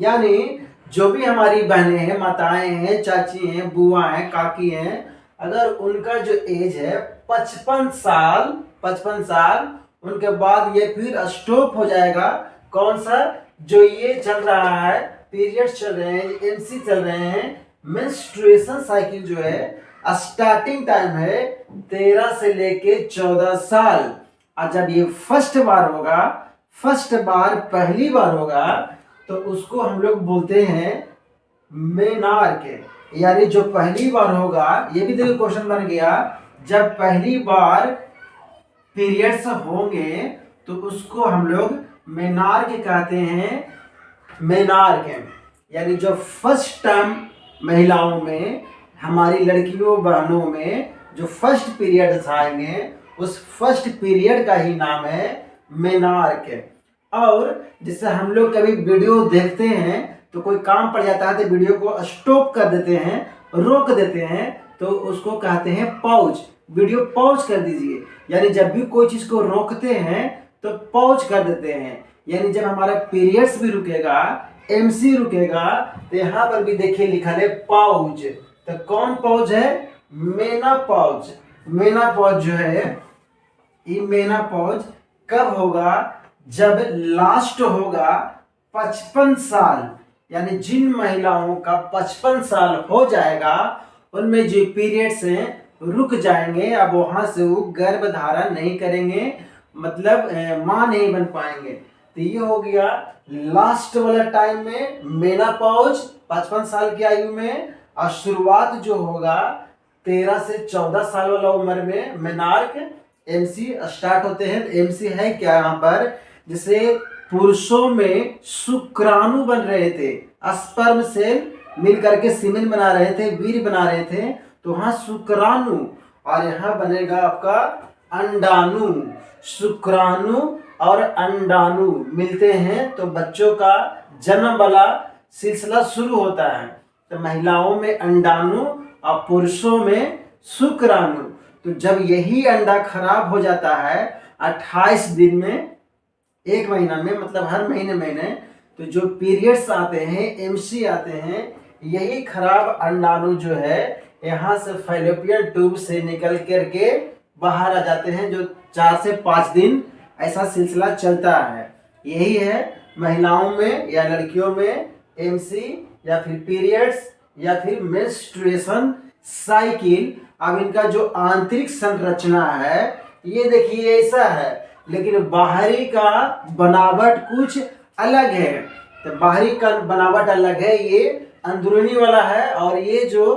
यानी जो भी हमारी बहनें हैं, माताएं हैं, चाची हैं, बुआ हैं, काकी हैं, अगर उनका जो एज है 55 साल, उनके बाद ये फिर स्टॉप हो जाएगा। कौन सा, जो ये चल रहा है, पीरियड्स चल रहे हैं, एमसी चल रहे हैं, मेंस्ट्रुएशन साइकिल जो है स्टार्टिंग टाइम है 13 से लेके 14 साल। और जब ये फर्स्ट बार पहली बार होगा तो उसको हम लोग बोलते हैं मेनार्क। यानी जो पहली बार होगा, ये भी देखो क्वेश्चन बन गया, जब पहली बार पीरियड्स होंगे तो उसको हम लोग मेनार्क कहते हैं। मेनार्क यानी जो फर्स्ट टाइम महिलाओं में, हमारी लड़कियों बहनों में जो फर्स्ट पीरियड्स आएंगे, उस फर्स्ट पीरियड का ही नाम है मेनार्क। और जैसे हम लोग कभी वीडियो देखते हैं तो कोई काम पड़ जाता है तो वीडियो को स्टॉप कर देते हैं, रोक देते हैं, तो उसको कहते हैं पॉज। वीडियो पॉज कर दीजिए, यानी जब भी कोई चीज को रोकते हैं तो पॉज कर देते हैं। यानी जब हमारा पीरियड्स भी रुकेगा, एमसी रुकेगा, तो यहाँ पर भी देखिए लिखा है पॉज। तो कौन पॉज है? मेनापॉज। मेनापॉज जो है, ये मेनापॉज कब होगा? जब लास्ट होगा 55 साल, यानी जिन महिलाओं का 55 साल हो जाएगा, उनमें जो पीरियड्स हैं रुक जाएंगे, अब वहां से वो गर्भ धारण नहीं करेंगे, मतलब मां नहीं बन पाएंगे। तो ये हो गया लास्ट वाला टाइम में मेनापॉज, 55 साल की आयु में। और शुरुआत जो होगा 13 से 14 साल वाला उम्र में मेनार्क, एमसी स्टार्ट होते हैं। एमसी है क्या यहाँ पर? जैसे पुरुषों में शुक्राणु बन रहे थे, स्पर्म सेल मिल करके सीमेन बना रहे थे, वीर्य बना रहे थे, तो वहां शुक्राणु, और यहाँ बनेगा आपका अंडाणु। शुक्राणु और अंडाणु मिलते हैं तो बच्चों का जन्म वाला सिलसिला शुरू होता है। तो महिलाओं में अंडाणु और पुरुषों में शुक्राणु। तो जब यही अंडा खराब हो जाता है 28 दिन में, एक महीना में, मतलब हर महीने तो जो पीरियड्स आते हैं, एमसी आते हैं, यही खराब अंडाणु जो है यहाँ से फैलोपियन ट्यूब से निकल करके बाहर आ जाते हैं, जो 4 से 5 दिन ऐसा सिलसिला चलता है। यही है महिलाओं में या लड़कियों में एमसी या फिर पीरियड्स या फिर मेंस्ट्रुएशन साइकिल। अब इनका जो आंतरिक संरचना है ये देखिए ऐसा है, लेकिन बाहरी का बनावट कुछ अलग है। तो बाहरी का बनावट अलग है, ये अंदरूनी वाला है। और ये जो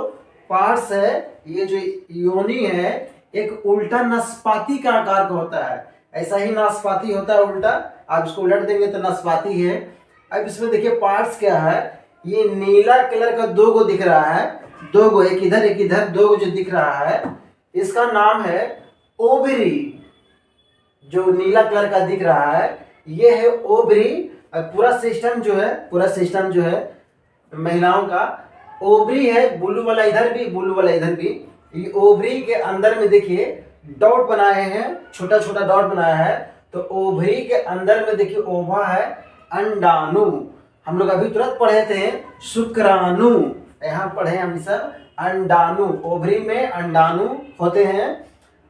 पार्ट्स है, ये जो योनि है, एक उल्टा नाशपाती का आकार का होता है। ऐसा ही नाशपाती होता है उल्टा, आप इसको उलट देंगे तो नाशपाती है। अब इसमें देखिए पार्ट्स क्या है, ये नीला कलर का 2 गो दिख रहा है, 2 गो, एक इधर 2 गो जो दिख रहा है, इसका नाम है ओवरी। जो नीला कलर का दिख रहा है ये है ओवरी। पूरा सिस्टम जो है महिलाओं का ओवरी है, ब्लू वाला इधर भी, ब्लू वाला इधर भी। ये ओवरी के अंदर में देखिए डॉट बनाए हैं, छोटा छोटा डॉट बनाया है। तो ओवरी के अंदर में देखिए ओवा है अंडाणु। हम लोग अभी तुरंत पढ़े थे शुक्राणु, यहाँ पढ़े हम सब अंडाणु। ओवरी में अंडाणु होते हैं।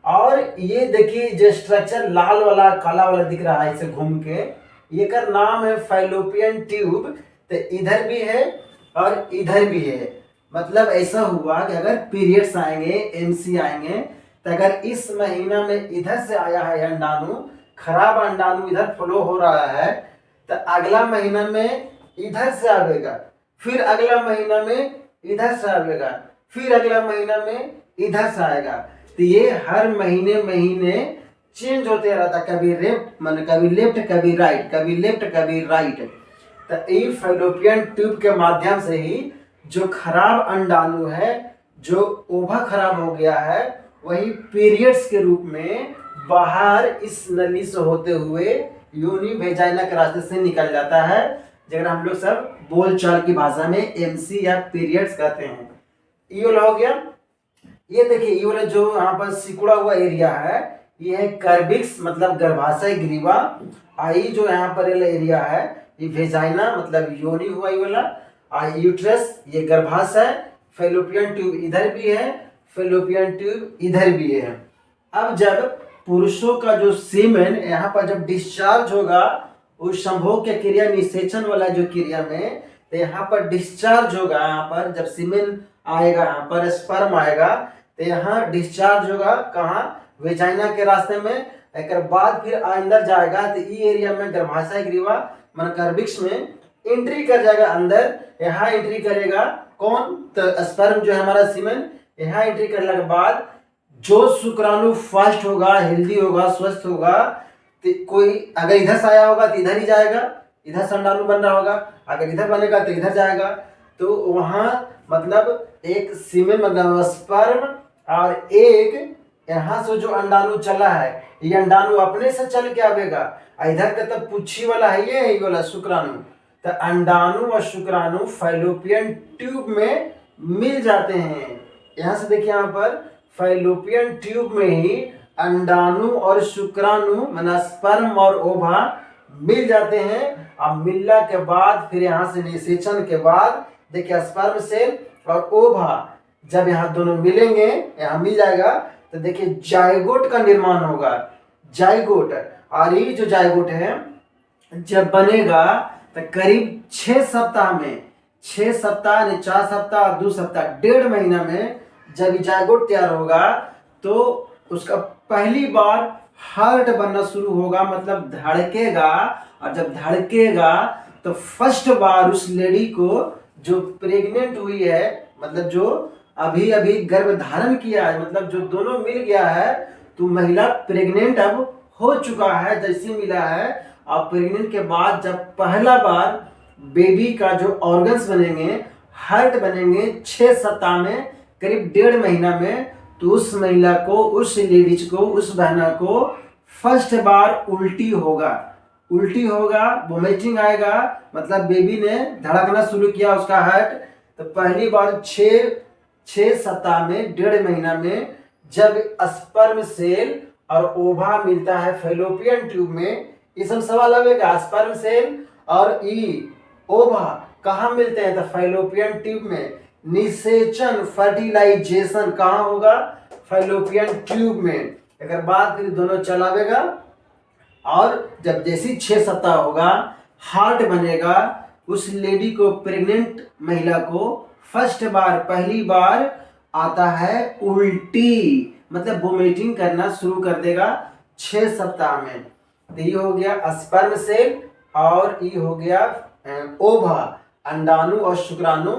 और ये देखिए जो स्ट्रक्चर लाल वाला काला वाला दिख रहा है इसे घूम के, ये का नाम है फैलोपियन ट्यूब। तो इधर भी है और इधर भी है। मतलब ऐसा हुआ कि अगर पीरियड्स आएंगे, एमसी आएंगे, तो अगर इस महीना में इधर से आया है अंडाणु, खराब अंडाणु इधर फ्लो हो रहा है, तो अगला महीना में इधर से आएगा, फिर अगला महीना में इधर से आएगा, फिर अगला महीना में इधर से आएगा। तो ये हर महीने चेंज होते रहता, कभी लेफ्ट कभी राइट, कभी लेफ्ट कभी राइट। तो ये फैलोपियन ट्यूब के माध्यम से ही जो खराब अंडाणु है, जो ओवा खराब हो गया है, वही पीरियड्स के रूप में बाहर इस नली से होते हुए योनि वेजाइना के रास्ते से निकल जाता है, जगह हम लोग सब बोलचाल की भाषा में एमसी या पीरियड्स कहते हैं। ये वाला हो गया। ये देखिए ये वाला जो यहाँ पर सिकुड़ा हुआ एरिया है, ये है कर्बिक्स, मतलब गर्भाशय ग्रीवा। आई जो यहाँ पर एरिया है ये वेजाइना, मतलब योनि हुआ ये वाला। यूट्रस ये गर्भाशय, फैलोपियन ट्यूब इधर भी है, फैलोपियन ट्यूब इधर भी है। अब जब पुरुषों का जो सीमेन यहाँ पर जब डिस्चार्ज होगा उस संभोग के क्रिया निषेचन वाला जो क्रिया में, तो यहाँ पर डिस्चार्ज होगा। यहाँ पर जब सीमेन आएगा, यहाँ पर स्पर्म आएगा, तो यहाँ डिस्चार्ज होगा कहाँ? वेजाइना के रास्ते में। एक बाद फिर अंदर जाएगा तो ये एरिया में गर्भाशय ग्रीवा मन कर्बिक्स में एंट्री कर जाएगा अंदर। यहाँ एंट्री करेगा कौन? तो स्पर्म जो है हमारा सीमेन। यहाँ एंट्री करने के बाद जो शुक्राणु फर्स्ट होगा, हेल्दी होगा, स्वस्थ होगा, तो कोई अगर इधर से आया होगा तो इधर ही जाएगा, इधर से अंडाणु बन रहा होगा, अगर इधर बनेगा तो इधर जाएगा, तो वहाँ मतलब एक सीमेन मतलब स्पर्म और एक यहाँ से जो अंडाणु चला है, ये अंडाणु अपने से चल के आवेगा, इधर का तो पुच्छी वाला है ये वाला शुक्राणु, तो अंडाणु और शुक्राणु फैलोपियन ट्यूब में मिल जाते हैं। यहाँ से देखिए, यहाँ पर फैलोपियन ट्यूब में ही अंडाणु और शुक्राणु मतलब स्पर्म और ओवा मिल जाते हैं। अब मिलने के बाद फिर यहाँ से निषेचन के बाद देखिए स्पर्म सेल और ओवा जब यहाँ दोनों मिलेंगे, यहाँ मिल जाएगा, तो देखिए जाइगोट का निर्माण होगा। जाइगोट, और ये जो जाइगोट है जब बनेगा तो करीब 6 सप्ताह में, 6 सप्ताह यानी 4 सप्ताह 2 सप्ताह 1.5 महीना में जब जाइगोट तैयार होगा तो उसका पहली बार हार्ट बनना शुरू होगा, मतलब धड़केगा। और जब धड़केगा तो फर्स्ट बार उस लेडी को जो प्रेग्नेंट हुई है, मतलब जो अभी अभी गर्भ धारण किया है, मतलब जो दोनों मिल गया है, तो महिला प्रेग्नेंट अब हो चुका है जैसे मिला है। और प्रेग्नेंट के बाद जब पहला बार बेबी का जो ऑर्गन्स बनेंगे, हार्ट बनेंगे 6 सप्ताह में, करीब 1.5 महीना में, तो उस महिला को, उस लेडीज को, उस बहना को फर्स्ट बार उल्टी होगा। उल्टी होगा, वोमिटिंग आएगा, मतलब बेबी ने धड़कना शुरू किया उसका हार्ट। तो पहली बार 6 सप्ताह में, 1.5 महीना में जब स्पर्म सेल और ओवा मिलता है फैलोपियन ट्यूब में, ये सब सवाल आएगा। स्पर्म सेल और ओवा कहाँ मिलते हैं? तो फैलोपियन ट्यूब में। निषेचन फर्टिलाइजेशन कहाँ होगा? फैलोपियन ट्यूब में। एक बाद फिर दोनों चलावेगा और जब जैसी 6 सप्ताह होगा हार्ट बनेगा, उस लेडी को, प्रेग्नेंट महिला को फर्स्ट बार, पहली बार आता है उल्टी, मतलब वोमिटिंग करना शुरू कर देगा 6 सप्ताह में। तो ये हो गया स्पर्म सेल और ये हो गया ओवा। अंडाणु और शुक्राणु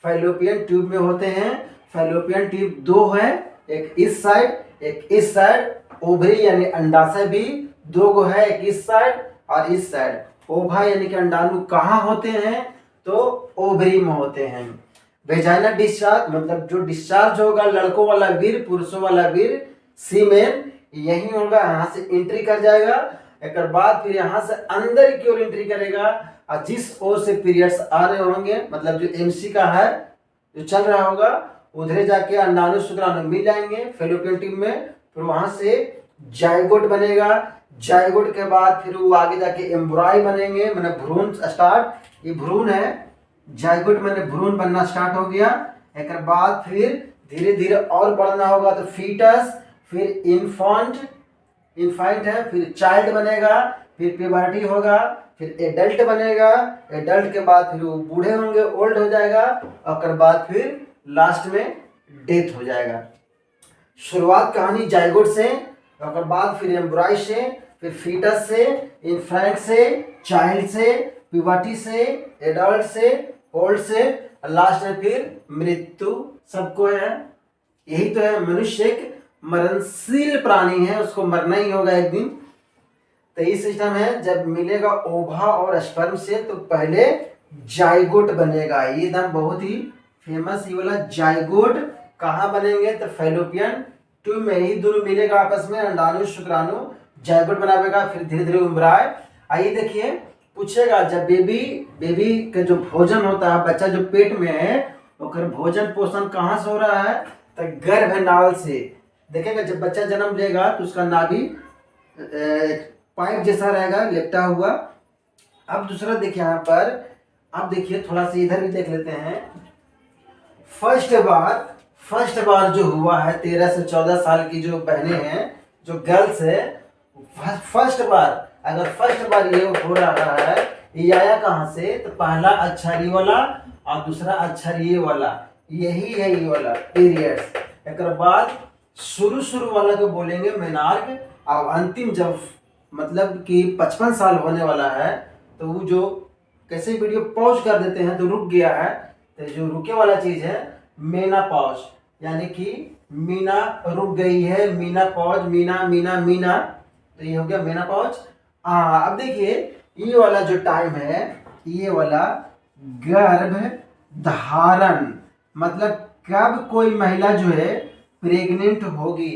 फैलोपियन ट्यूब में होते हैं। फैलोपियन ट्यूब 2 है, एक इस साइड एक इस साइड। ओवरी यानी अंडाशय भी 2 गो है, एक इस साइड और इस साइड। ओवा यानी कि अंडाणु कहाँ होते हैं? तो ओवरी में होते हैं। वेजाइना डिस्चार्ज मतलब जो डिस्चार्ज होगा लड़कों वाला वीर, पुरुषों वाला वीर, सीमेन यही होगा, यहाँ से एंट्री कर जाएगा। एक बाद फिर यहाँ से अंदर की ओर एंट्री करेगा और जिस ओर से पीरियड्स आ रहे होंगे, मतलब जो एमसी का है जो चल रहा होगा, उधर जाके अंडाणु शुक्राणु मिल जाएंगे फैलोपियन ट्यूब में। फिर वहां से जाइगोट बनेगा। जाइगोट के बाद फिर वो आगे जाके एम्ब्रॉय बनेंगे, मतलब भ्रूण स्टार्ट। ये भ्रूण है, जाइगोट मैंने भ्रूण बनना स्टार्ट हो गया। एक बाद फिर धीरे धीरे और बढ़ना होगा तो फीटस, फिर इन्फांट है, फिर चाइल्ड बनेगा, फिर प्यूबर्टी होगा, फिर एडल्ट बनेगा। एडल्ट के बाद फिर वो बूढ़े होंगे, ओल्ड हो जाएगा, और बाद फिर लास्ट में डेथ हो जाएगा। शुरुआत कहानी जाइगोट से, और बाद फिर एम्ब्रॉय से, फिर फीटस से, इन्फेंट से, चाइल्ड से, प्यूबर्टी से, एडल्ट से, ओल्ड से, लास्ट में फिर मृत्यु सबको है। यही तो है, मनुष्य एक मरणशील प्राणी है, उसको मरना ही होगा एक दिन। तो ये सिस्टम है। जब मिलेगा ओवा और स्पर्म से तो पहले जाइगोट बनेगा। ये एकदम बहुत ही फेमस ये वाला जाइगोट कहाँ बनेंगे? तो फैलोपियन ट्यूब में ही दोनों मिलेगा आपस में, अंडाणु शुक्राणु, जाइगोट बनावेगा, फिर धीरे धीरे एम्ब्रॉय। आइए देखिए, पूछेगा जब बेबी का जो भोजन होता है, बच्चा जो पेट में है, और भोजन पोषण कहाँ से हो रहा है? तो गर्भनाल से। देखेगा जब बच्चा जन्म लेगा तो उसका नाभि पाइप जैसा रहेगा, लेपटा हुआ। अब दूसरा देखिए यहाँ पर, अब देखिए थोड़ा सा इधर भी देख लेते हैं। फर्स्ट बार जो हुआ है, 13 से 14 साल की जो बहनें हैं, जो गर्ल्स है, फर्स्ट बार ये हो रहा है, ये आया कहाँ से? तो पहला अक्षर ये वाला और दूसरा अक्षर ये वाला, यही है ये वाला पीरियड्स। एक बाद शुरू वाला को बोलेंगे मेनार्क, और अंतिम जब मतलब कि 55 साल होने वाला है तो वो जो कैसे वीडियो पॉज कर देते हैं तो रुक गया है, तो जो रुके वाला चीज है मेनापॉज, यानी कि मीना रुक गई है, मीना पॉज, मीना, तो ये हो गया मेनापॉज। अब देखिए ये वाला जो टाइम है, ये वाला गर्भ धारण, मतलब कब कोई महिला जो है प्रेग्नेंट होगी,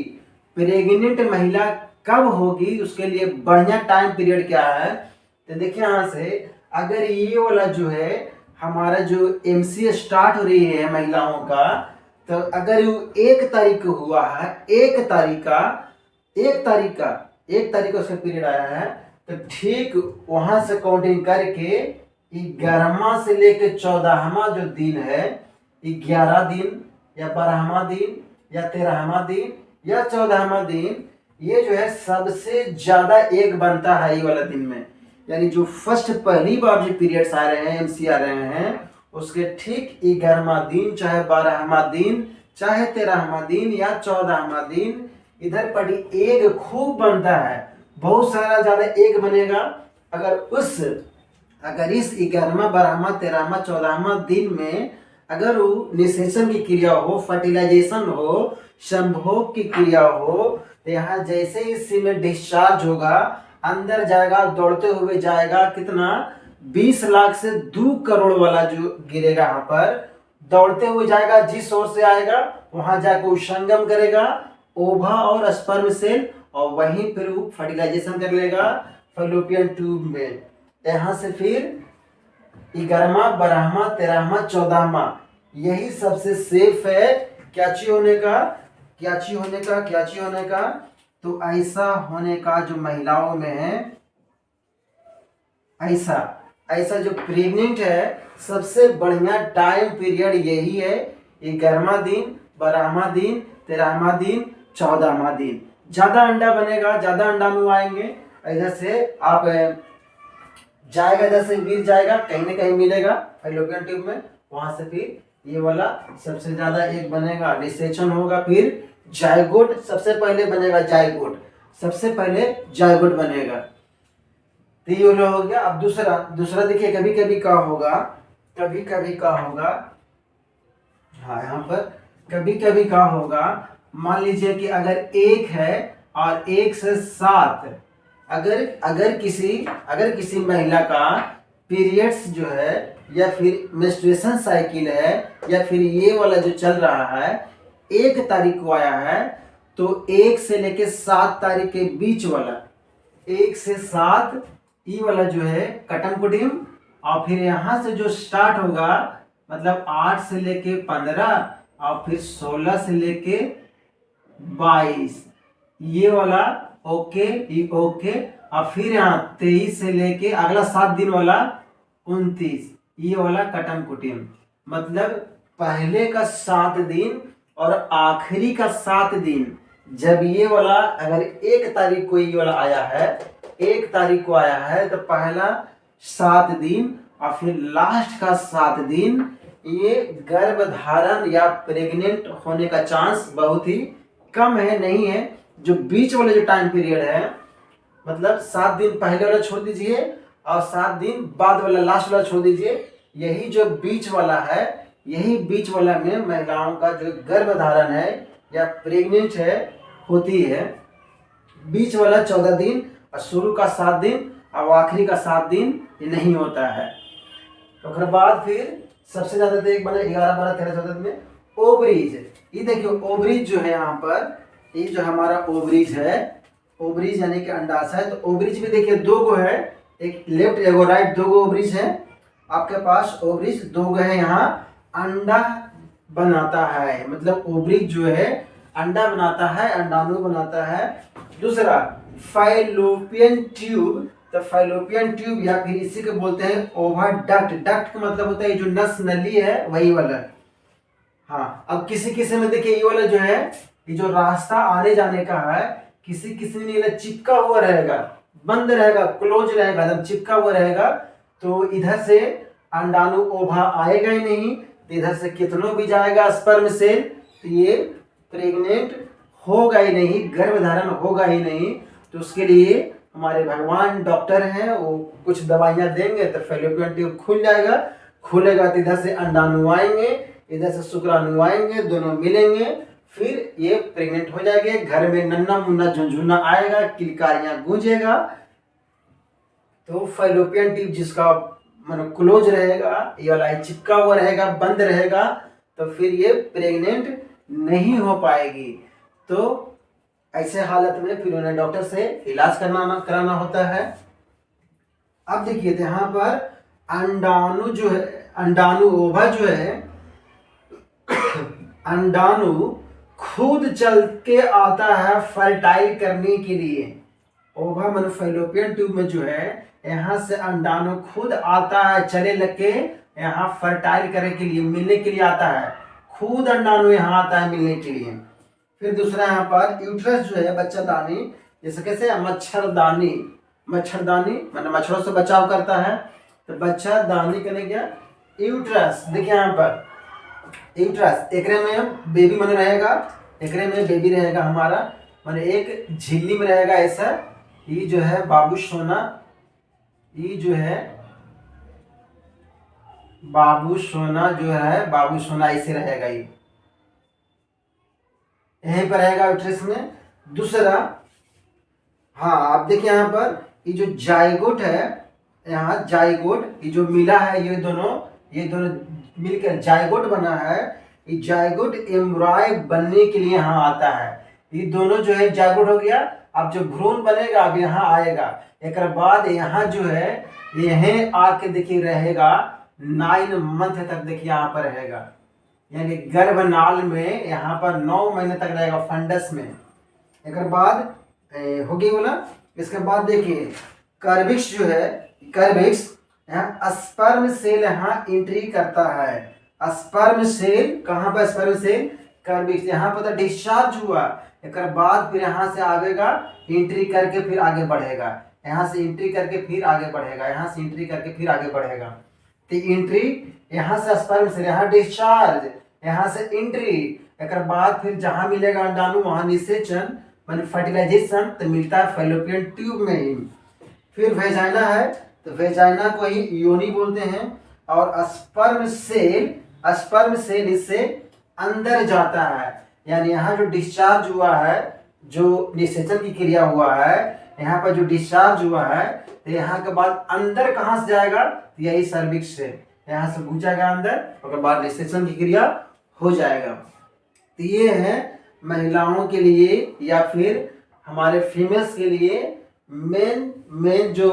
प्रेग्नेंट महिला कब होगी, उसके लिए बढ़िया टाइम पीरियड क्या है। तो देखिए यहाँ से, अगर ये वाला जो है हमारा जो एमसी स्टार्ट हो रही है महिलाओं का, तो अगर वो 1 तारीख को हुआ है, 1 तारीख का उसका पीरियड आया है, तो ठीक वहां से काउंटिंग करके 11वां से लेकर 14वां जो दिन है, 11 दिन या 12वां दिन या 13वां दिन या 14वां दिन, ये जो है सबसे ज्यादा एक बनता है ये वाला दिन में। यानी जो फर्स्ट पहली बार जो पीरियड्स आ रहे हैं, एमसी आ रहे हैं, उसके ठीक 11वां दिन, चाहे 12वां दिन, चाहे 13वां दिन या 14वां दिन, इधर पर एक खूब बनता है, बहुत सारा ज्यादा एक बनेगा। अगर इस 11वां 12वां 13वां 14वां दिन में अगर वो निषेचन की क्रिया हो, फर्टिलाइजेशन हो, संभोग की क्रिया हो, तो यहाँ जैसे ही सीमेंट डिस्चार्ज होगा, अंदर जाएगा, दौड़ते हुए जाएगा, कितना 20 लाख से 2 करोड़ वाला जो गिरेगा यहाँ पर, दौड़ते हुए जाएगा, जिस ओर से आएगा वहां जाकर वो संगम करेगा ओवा और स्पर्म सेल, और वहीं फिर वो फर्टिलाइजेशन कर लेगा फैलोपियन ट्यूब में। यहाँ से फिर 11वां 12वां 13वां 14वां, यही सबसे सेफ है क्याची होने का। तो ऐसा होने का जो महिलाओं में है, ऐसा जो प्रेग्नेंट है, सबसे बढ़िया टाइम पीरियड यही है, 11वां दिन 12वां दिन 13वां दिन 14वां दिन। ज्यादा अंडा बनेगा, ज्यादा अंडाणु आएंगे, इधर से आप जाएगा, इधर से गिर जाएगा, कहीं ना कहीं मिलेगा फैलोपियन ट्यूब में, वहां से फिर ये वाला सबसे ज्यादा एक बनेगा, निषेचन होगा, फिर जायगोट सबसे पहले बनेगा, सबसे पहले जायगोट बनेगा। तो ये वाला हो गया। अब दूसरा देखिए, कभी कभी क्या होगा, हाँ यहाँ पर कभी कभी क्या होगा, मान लीजिए कि अगर 1 है और 1 से 7, अगर किसी महिला का पीरियड्स जो है, या फिर मेंस्ट्रुएशन साइकिल है, या फिर ये वाला जो चल रहा है 1 तारीख को आया है, तो 1 से लेके 7 तारीख के बीच वाला, 1 से 7 ये वाला जो है कटम कुटिम, और फिर यहाँ से जो स्टार्ट होगा, मतलब 8 से लेके 15 और फिर 16 से लेके 22, ये वाला ओके, ये ओके, और फिर यहाँ 23 से लेके अगला 7 दिन वाला 29, ये वाला कटम कुटिम। मतलब पहले का 7 दिन और आखिरी का 7 दिन, जब ये वाला अगर 1 तारीख को ये वाला आया है, 1 तारीख को आया है, तो पहला 7 दिन और फिर लास्ट का 7 दिन, ये गर्भधारण या प्रेग्नेंट होने का चांस बहुत ही कम है, नहीं है। जो बीच वाला जो टाइम पीरियड है, मतलब 7 दिन पहले वाला छोड़ दीजिए और 7 दिन बाद वाला लास्ट वाला छोड़ दीजिए, यही जो बीच वाला है, यही बीच वाला में महिलाओं का जो गर्भधारण है या प्रेग्नेंट है होती है। बीच वाला 14 दिन और शुरू का 7 दिन और आखिरी का 7 दिन ये नहीं होता है। तो बाद फिर सबसे ज्यादा तो एक बना 11 12 13 14 में ओवरीज। ये देखिए ओवरीज जो है यहाँ पर, ये जो हमारा ओवरीज है, ओवरीज यानी कि अंडाशय। तो ओवरीज में देखिए 2 गो है, एक लेफ्ट एगो राइट, 2 गो ओवरीज है आपके पास। ओवरीज 2 गो है, यहाँ अंडा बनाता है, मतलब ओवरीज जो है अंडा बनाता है, अंडाणु बनाता है। दूसरा फाइलोपियन ट्यूब, तो फाइलोपियन ट्यूब या फिर इसी को बोलते हैं ओवाडक्ट। डक्ट का मतलब होता है जो नस नली है वही वाला। हाँ, अब किसी में देखिए ये वाला जो है, ये जो रास्ता आने जाने का है, किसी में ये चिपका हुआ रहेगा, बंद रहेगा, क्लोज रहेगा, एकदम चिपका हुआ रहेगा, तो इधर से अंडाणु ओभा आएगा ही नहीं, तो इधर से कितनों भी जाएगा स्पर्म से, तो ये प्रेग्नेंट होगा ही नहीं, गर्भधारण होगा ही नहीं। तो उसके लिए हमारे भगवान डॉक्टर हैं, वो कुछ दवाइयां देंगे, तो फैलोपियन ट्यूब खुल जाएगा, खुलेगा तो इधर से अंडाणु आएंगे, इधर से शुक्राणु आएंगे, दोनों मिलेंगे, फिर ये प्रेग्नेंट हो जाएंगे। घर में नन्ना मुन्ना झुंझुना आएगा, किलकारियां गूंजेगा। तो फैलोपियन ट्यूब जिसका मतलब क्लोज रहेगा, ये वाला चिपका हुआ रहेगा, बंद रहेगा, तो फिर ये प्रेग्नेंट नहीं हो पाएगी। तो ऐसे हालत में फिर उन्हें डॉक्टर से इलाज कराना होता है। अब देखिए तो यहाँ पर अंडाणु जो है, अंडाणु ओवा जो है, अंडाणु खुद चल के आता है फर्टाइल करने के लिए। ओवा मन फैलोपियन ट्यूब में जो है, यहाँ से अंडाणु खुद आता है, चले लग के यहाँ फर्टाइल करने के लिए, मिलने के लिए आता है। खुद अंडाणु यहाँ आता है मिलने के लिए। फिर दूसरा यहाँ पर यूट्रस जो है, बच्चादानी, जैसे कैसे मच्छरदानी, मच्छरदानी मतलब मच्छरों से बचाव करता है, तो बच्चादानी कहने क्या, यूट्रस। देखिए यहाँ पर यूट्रस, एकरे में बेबी मन रहेगा, एकरे में बेबी रहेगा हमारा, माने एक झिल्ली में रहेगा ऐसा। ये जो है बाबू सोना, ये जो है बाबू सोना जो है, बाबू सोना ऐसे रहेगा, ये यहीं पर रहेगा यूट्रस में। दूसरा, हाँ आप देखिए यहाँ पर ये जो जाइगोट है, यहाँ जाइगोट, ये जो मिला है, ये दोनों मिलकर जाइगोट बना है। ये जाइगोट एम्ब्रॉय बनने के लिए यहाँ आता है। ये दोनों जो है जाइगोट हो गया। अब जो भ्रूण बनेगा अब यहाँ आएगा, एक बाद यहाँ जो है, यह आके देखिए रहेगा 9 मंथ तक, देखिए यहाँ पर रहेगा, यानी गर्भनाल में यहाँ पर 9 महीने तक रहेगा फंडस में। एक बाद हो गई बोला। इसके बाद देखिए कर्विक्स जो है, कर्विक्स यहाँ स्पर्म सेल यहाँ एंट्री करता है। स्पर्म सेल कहाँ पर, स्पर्म सेल कर्विक्स, यहाँ पर डिस्चार्ज हुआ, एक बाद फिर यहाँ से आवेगा, एंट्री करके फिर आगे बढ़ेगा, यहाँ से एंट्री करके फिर आगे बढ़ेगा, यहाँ से एंट्री करके फिर आगे बढ़ेगा। तो एंट्री यहाँ से स्पर्म सेल, यहाँ डिस्चार्ज, यहाँ से एंट्री, एक बाद फिर जहाँ मिलेगा अंडाणु वहाँ निषेचन मान फर्टिलाइजेशन, तो मिलता है फैलोपियन ट्यूब में ही। फिर वेजाइना है, तो वेजाइना को ही योनि बोलते हैं। और स्पर्म सेल इससे अंदर जाता है, यानी यहाँ जो डिस्चार्ज हुआ है, जो निषेचन की क्रिया हुआ है, यहाँ पर जो डिस्चार्ज हुआ है, तो यहाँ के बाद अंदर कहाँ से जाएगा, तो यही सर्विक्स से यहाँ से घुसेगा अंदर, उसके बाद निषेचन की क्रिया हो जाएगा। तो ये है महिलाओं के लिए या फिर हमारे फीमेल्स के लिए मेन जो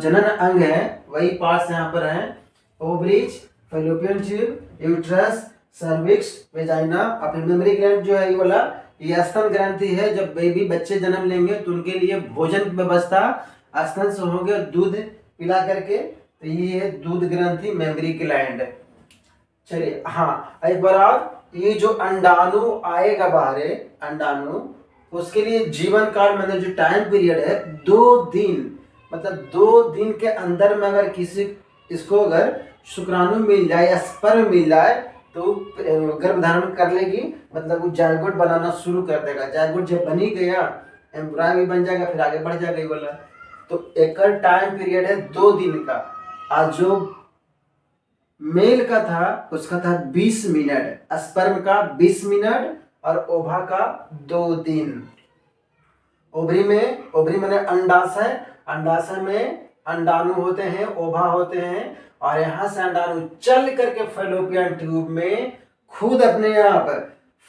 जनन अंग है, वही पार्ट्स यहाँ पर हैं। Ovaries, fallopian tube, uterus, cervix, vagina. अपने मेमोरी ग्लैंड जो है ये वाला, ये स्तन ग्रंथि है। जब बेबी बच्चे जन्म लेंगे तो उनके लिए भोजन की व्यवस्था स्तन से होगी, दूध पिला करके, तो ये है दूध ग्रंथि, मेमोरी ग्लैंड। चलिए हाँ, एक बार और, ये जो अंडाणु आएगा बाहर, अंडाणु, उसके लिए जीवन काल मतलब जो टाइम पीरियड है 2 दिन, मतलब 2 दिन के अंदर में अगर किसी इसको अगर शुक्राणु मिल जाए या स्पर्म मिल जाए तो गर्भधारण कर लेगी, मतलब वो जायगोट बनाना शुरू कर देगा। जायगोट जब बनी गया, एम्ब्रॉय भी बन जाएगा, फिर आगे बढ़ जाएगा ये बोला। तो एक टाइम पीरियड है 2 दिन का। आज जो मेल का था उसका था 20 मिनट, स्पर्म का 20 मिनट और ओवा का 2 दिन। ओवरी में अंडाशय, अंडाशय में अंडाणु होते हैं, ओवा होते हैं, और यहाँ से अंडाणु चल करके फैलोपियन ट्यूब में खुद अपने आप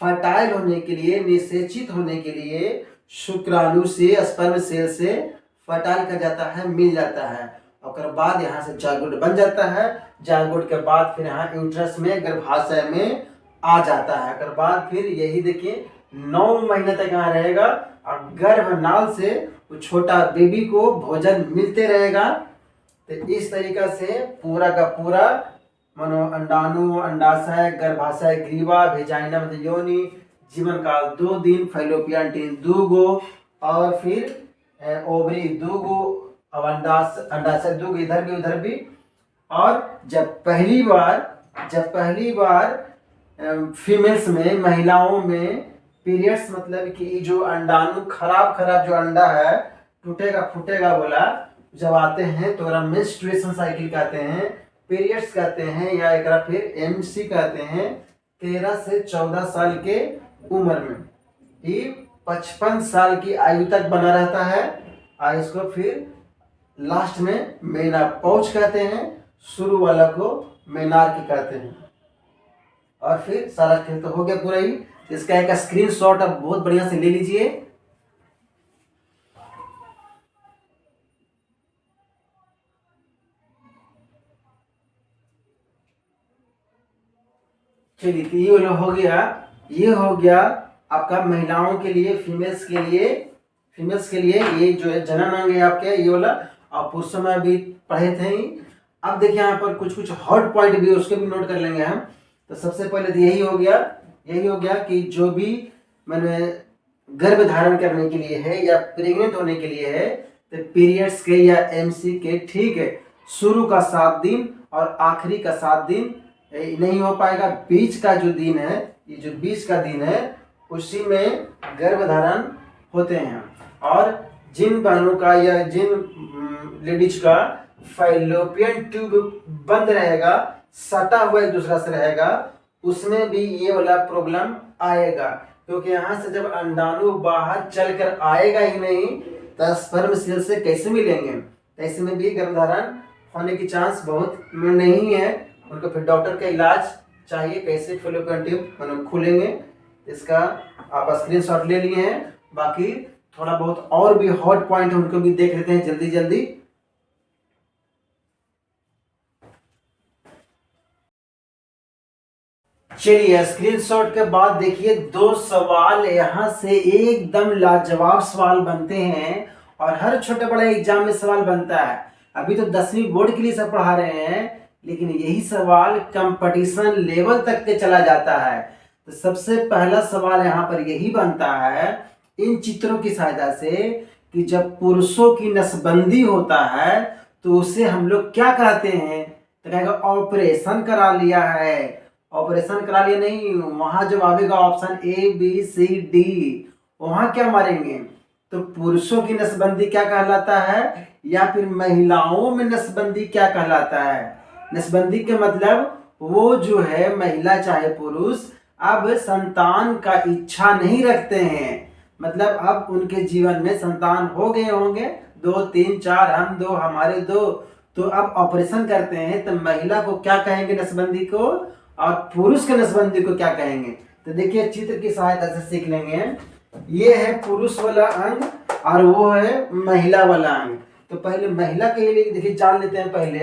फर्टाइल होने के लिए, निषेचित होने के लिए शुक्राणु से, स्पर्म सेल से फर्टाइल कर जाता है, मिल जाता है। और बाद यहाँ से जायगोट बन जाता है। जायगोट के बाद फिर यहाँ यूट्रस में, गर्भाशय में आ जाता है। अगर बाद फिर यही देखिए 9 महीने तक यहाँ रहेगा और गर्भनाल से वो छोटा बेबी को भोजन मिलते रहेगा। तो इस तरीका से पूरा का पूरा मानो अंडाणु, अंडाशय, गर्भाशय, ग्रीवा, वेजाइना मतलब योनि, जीवन काल 2 दिन, फैलोपियन ट्यूब 2 गो, और फिर ओवरी 2 गो, अब अंडाशय 2 गो, इधर भी उधर भी। और जब पहली बार फीमेल्स में, महिलाओं में पीरियड्स मतलब कि जो अंडाणु खराब जो अंडा है टूटेगा फूटेगा बोला, जब आते हैं तो मेंस्ट्रुएशन साइकिल कहते हैं, पीरियड्स कहते हैं, या एक फिर एमसी कहते हैं। 13 से 14 साल के उम्र में ये 55 साल की आयु तक बना रहता है। और इसको फिर लास्ट में मेना पाउच कहते हैं, शुरू वाला को मेनार्क कहते हैं। और फिर सारा खेल तो हो गया पूरा ही। इसका एक स्क्रीनशॉट आप बहुत बढ़िया से ले लीजिए। चलिए, तो ये वाला हो गया। ये हो गया आपका महिलाओं के लिए, फीमेल्स के लिए ये जो है जनन अंग है आपके, ये वाला। और पुरुषों में अभी पढ़े थे ही। अब देखिए यहाँ पर कुछ कुछ हॉट पॉइंट भी, उसके भी नोट कर लेंगे हम। तो सबसे पहले तो यही हो गया कि जो भी मैंने गर्भ धारण करने के लिए है या प्रेग्नेंट होने के लिए है, तो पीरियड्स के या एमसी के, ठीक है, शुरू का 7 दिन और आखिरी का 7 दिन नहीं हो पाएगा। बीच का जो दिन है, ये जो बीच का दिन है, उसी में गर्भधारण होते हैं। और जिन बहनों का या जिन लेडीज का फैलोपियन ट्यूब बंद रहेगा, सटा हुआ एक दूसरा से रहेगा, उसमें भी ये वाला प्रॉब्लम आएगा। क्योंकि यहाँ से जब अंडाणु बाहर चलकर आएगा ही नहीं, तो स्पर्म सेल से कैसे मिलेंगे? ऐसे में भी गर्भधारण होने की चांस बहुत नहीं है। उनको फिर डॉक्टर का इलाज चाहिए, कैसे फैलोपियन ट्यूब खुलेंगे। इसका आप स्क्रीनशॉट ले लिए हैं। बाकी थोड़ा बहुत और भी हॉट पॉइंट उनको भी देख लेते हैं जल्दी जल्दी। चलिए, स्क्रीनशॉट के बाद देखिए 2 सवाल यहाँ से एकदम लाजवाब सवाल बनते हैं और हर छोटे बड़े एग्जाम में सवाल बनता है। अभी तो 10वीं बोर्ड के लिए सब पढ़ा रहे हैं, लेकिन यही सवाल कंपटीशन लेवल तक के चला जाता है। तो सबसे पहला सवाल यहाँ पर यही बनता है इन चित्रों की सहायता से कि जब पुरुषों की नसबंदी होता है तो उसे हम लोग क्या कहते हैं? तो कहेगा ऑपरेशन करा लिया है। ऑपरेशन करा लिया नहीं, वहां जब आवेगा ऑप्शन ABCD, वहां क्या मारेंगे? तो पुरुषों की नसबंदी क्या कहलाता है, या फिर महिलाओं में नसबंदी क्या कहलाता है? नसबंदी के मतलब वो जो है महिला चाहे पुरुष अब संतान का इच्छा नहीं रखते हैं। मतलब अब उनके जीवन में संतान हो गए होंगे, 2 3 4, हम 2 हमारे 2, तो अब ऑपरेशन करते हैं। तो महिला को क्या कहेंगे नसबंदी को, और पुरुष के नसबंदी को क्या कहेंगे? तो देखिए चित्र की सहायता से सीख लेंगे। ये है पुरुष वाला अंग और वो है महिला वाला अंग। तो पहले महिला के लिए देखिए जान लेते हैं। पहले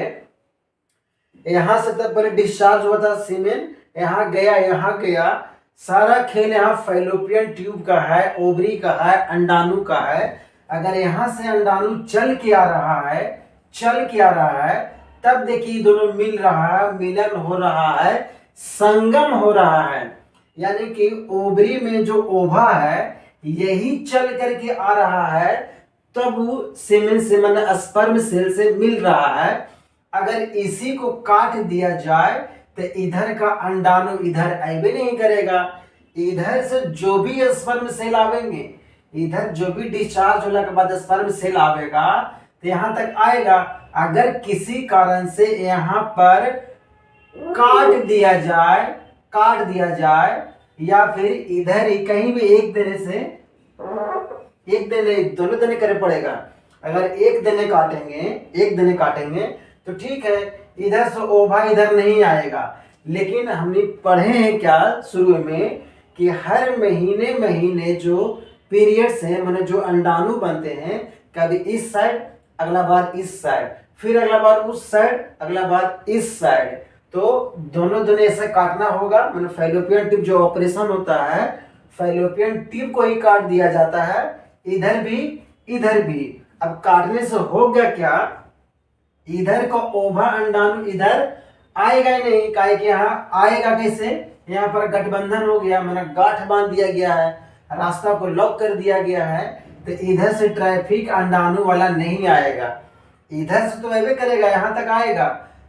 यहाँ से तब पहले डिस्चार्ज हुआ था सीमेन, यहाँ गया, सारा खेल यहाँ फैलोपियन ट्यूब का है, ओवरी का है, अंडाणु का है। अगर यहाँ से अंडाणु चल के आ रहा है, तब देखिए दोनों मिल रहा है, मिलन हो रहा है, संगम हो रहा है। यानी कि ओवरी में जो ओवा है यही चल करके आ रहा है, तब वो सीमेन से मन स्पर्म सेल से मिल रहा है। अगर इसी को काट दिया जाए तो इधर का अंडाणु इधर आवे नहीं करेगा। इधर से जो भी स्पर्म सेल आवेंगे, इधर जो भी डिस्चार्ज होने के बाद स्पर्म सेल आवेगा तो यहाँ तक आएगा। अगर किसी कारण से यहाँ पर काट दिया जाए या फिर इधर ही कहीं भी एक देने दोनों देने करे पड़ेगा। अगर एक देने काटेंगे तो ठीक है, इधर से ओवा इधर नहीं आएगा। लेकिन हमने पढ़े हैं क्या शुरू में कि हर महीने जो पीरियड्स हैं, माने जो अंडाणु बनते हैं, कभी इस साइड, अगला बार इस साइड, फिर अगला बार उस साइड, अगला बार इस साइड, तो दोनों ऐसे काटना होगा। माने फैलोपियन ट्यूब जो ऑपरेशन होता है, फैलोपियन ट्यूब को ही काट दिया जाता है, इधर भी। अब काटने से हो गया क्या, इधर का ओवा अंडाणु इधर आएगा ही नहीं। काहे कि यहाँ आएगा कैसे? यहाँ पर गठबंधन हो गया, माना गांठ बांध दिया गया है, रास्ता को लॉक कर दिया गया है। तो इधर से ट्रैफिक अंडाणु वाला नहीं आएगा, इधर से तो ऐसे करेगा, यहाँ तक आएगा।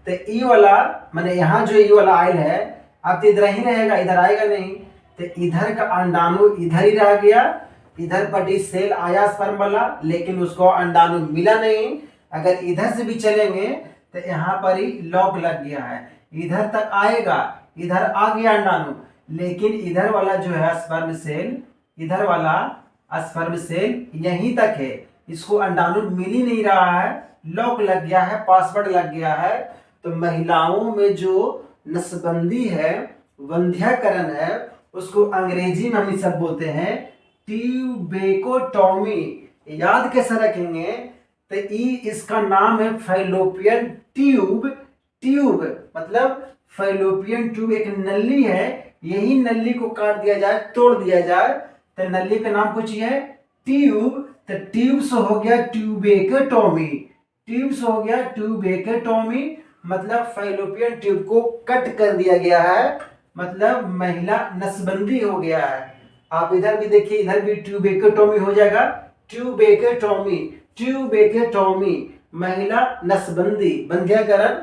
तो ई वाला माने यहाँ जो ई वाला आयल है, अब तो इधर ही रहेगा, इधर आएगा नहीं। तो इधर का अंडाणु इधर ही रह गया, इधर पटी सेल आया स्पर्म वाला, लेकिन उसको अंडाणु मिला नहीं। अगर इधर से भी चलेंगे तो यहाँ पर ही लॉक लग गया है, इधर तक आएगा, इधर आ गया अंडाणु, लेकिन इधर वाला जो है स्पर्म सेल, इधर वाला स्पर्म सेल यहीं तक है, इसको अंडाणु मिल ही नहीं रहा है, लॉक लग गया है, पासवर्ड लग गया है। तो महिलाओं में जो नसबंदी है, वंध्याकरण है, उसको अंग्रेजी में हम सब बोलते हैं ट्यूबेकोटॉमी। याद कैसे रखेंगे? तो इसका नाम है फैलोपियन ट्यूब। ट्यूब मतलब फैलोपियन ट्यूब एक नली है, यही नली को काट दिया जाए, तोड़ दिया जाए तो नली का नाम कुछ है ट्यूब। तो ट्यूब से हो गया ट्यूबेकोटॉमी। ट्यूब से हो गया ट्यूबेकोटॉमी मतलब फैलोपियन ट्यूब को कट कर दिया गया है, मतलब महिला नसबंदी हो गया है। आप इधर भी देखिए, इधर भी ट्यूबेकोटॉमी हो जाएगा, ट्यूबेकोटॉमी। ट्यूबेकोटॉमी महिला नसबंदी, बंध्याकरण।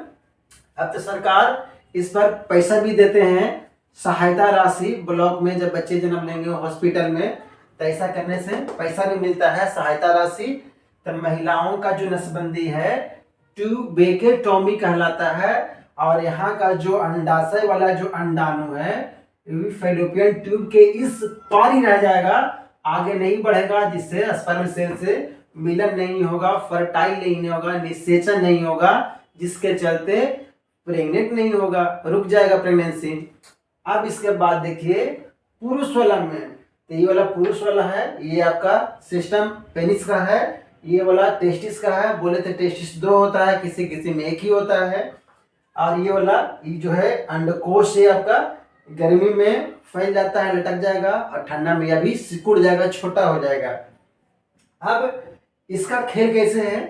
अब तो सरकार इस पर पैसा भी देते हैं, सहायता राशि। ब्लॉक में जब बच्चे जन्म लेंगे हॉस्पिटल में, तो ऐसा करने से पैसा भी मिलता है, सहायता राशि। तो महिलाओं का जो नसबंदी है ट्यूबेकोटॉमी कहलाता है। और यहाँ का जो अंडाशय वाला जो अंडाणु है फैलोपियन ट्यूब के इस पार ही रह जाएगा, आगे नहीं बढ़ेगा, जिससे स्पर्म सेल से मिलन नहीं होगा, फर्टाइल नहीं होगा, निषेचन नहीं होगा, जिसके चलते प्रेग्नेंट नहीं होगा, रुक जाएगा प्रेगनेंसी। अब इसके बाद देखिए पुरुष वाला में, तो ये वाला पुरुष वाला है, ये आपका सिस्टम पेनिस का है, ये वाला टेस्टिस का है। बोले तो टेस्टिस दो होता है, किसी किसी में एक ही होता है। और ये वाला ये जो है अंडकोश से आपका गर्मी में फैल जाता है, लटक जाएगा, और ठंडा में यह भी सिकुड़ जाएगा, छोटा हो जाएगा। अब इसका खेल कैसे है?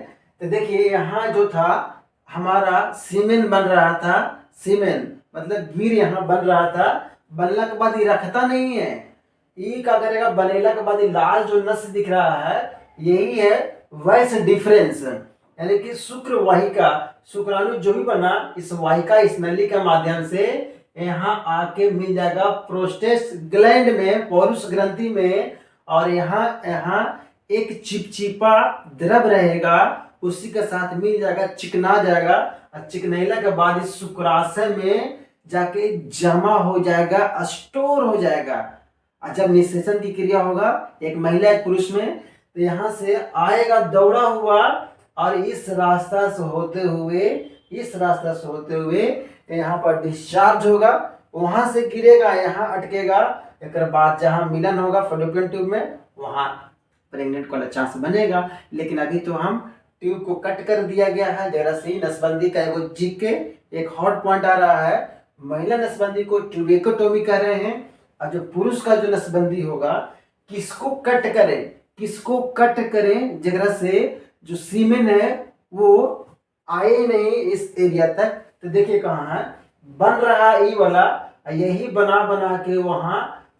तो देखिए यहाँ जो था हमारा सीमेन बन रहा था, सीमेन मतलब वीर यहाँ बन रहा था। बनने के बाद ये रखता नहीं है, ये क्या करेगा, बनेला के बाद ये लाल जो नस दिख रहा है, यही है वैस डिफरेंस, यानी कि शुक्र वाहिका, शुक्राणु जो भी बना इस वाहिका, इस नली के माध्यम से यहाँ आके मिल जाएगा प्रोस्टेट ग्लैंड में, पौरुष ग्रंथि में। और यहाँ एक चिपचिपा द्रव रहेगा, उसी के साथ मिल जाएगा, चिकना जाएगा, और चिकनेला के बाद इस शुक्राशय में जाके जमा हो जाएगा, स्टोर हो जाएगा। और जब निषेचन की क्रिया होगा एक महिला एक पुरुष में, तो यहाँ से आएगा दौड़ा हुआ, और इस रास्ता से होते हुए यहाँ पर डिस्चार्ज होगा, वहां से गिरेगा, यहाँ अटकेगा। एक बाद जहाँ मिलन होगा फैलोपियन ट्यूब में, वहां प्रेग्नेंट वाला चांस बनेगा। लेकिन अभी तो हम ट्यूब को कट कर दिया गया है, जरा सी नसबंदी का एगो जिक के एक हॉट पॉइंट आ रहा है। महिला नसबंदी को ट्यूबेकोटॉमी कर रहे हैं, और जो पुरुष का जो नसबंदी होगा, किसको कट करें जगह से जो सीमेन है वो आए नहीं इस एरिया तक। तो देखिए कहाँ है, बन रहा है ई वाला, यही बना के वहां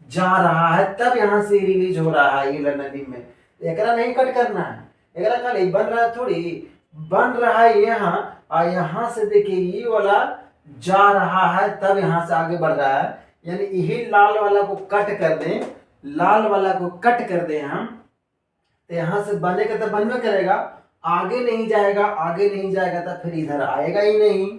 जा रहा है, तब यहाँ से रिलीज हो रहा है ये नदी में। एकरा नहीं कट करना है, एकरा खाली बन रहा है, थोड़ी बन रहा है यहाँ, और यहाँ से देखिए ये वाला जा रहा है, तब यहाँ से आगे बढ़ रहा है। यानी यही लाल वाला को कट कर दें, लाल वाला को कट कर दें हम, तो यहाँ से बने का तो बनवे करेगा, आगे नहीं जाएगा तो फिर इधर आएगा ही नहीं।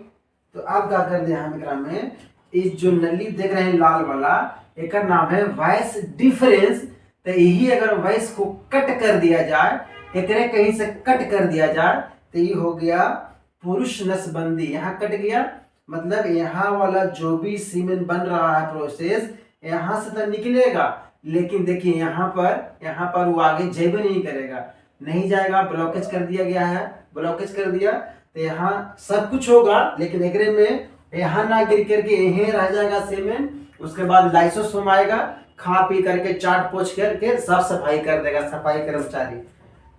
तो अब क्या कर दे हम एकरा में, इस जो नली देख रहे हैं लाल वाला, एक नाम है वॉइस डिफरेंस। तो यही अगर वॉइस को कट कर दिया जाए, एकरे कहीं से कट कर दिया जाए, तो ये हो गया पुरुष नसबंदी। यहाँ कट गया मतलब यहाँ वाला जो भी सीमेन बन रहा है प्रोसेस, यहाँ से तो निकलेगा, लेकिन देखिए यहाँ पर वो आगे जेबे नहीं करेगा, नहीं जाएगा, ब्लॉकेज कर दिया गया है, ब्लॉकेज कर दिया। तो यहाँ सब कुछ होगा, लेकिन एकरे में यहाँ ना गिर करके यहीं रह जाएगा सीमेन। उसके बाद लाइसोसोम आएगा, खा पी करके चाट पोछ करके साफ सफाई कर देगा, सफाई कर्मचारी।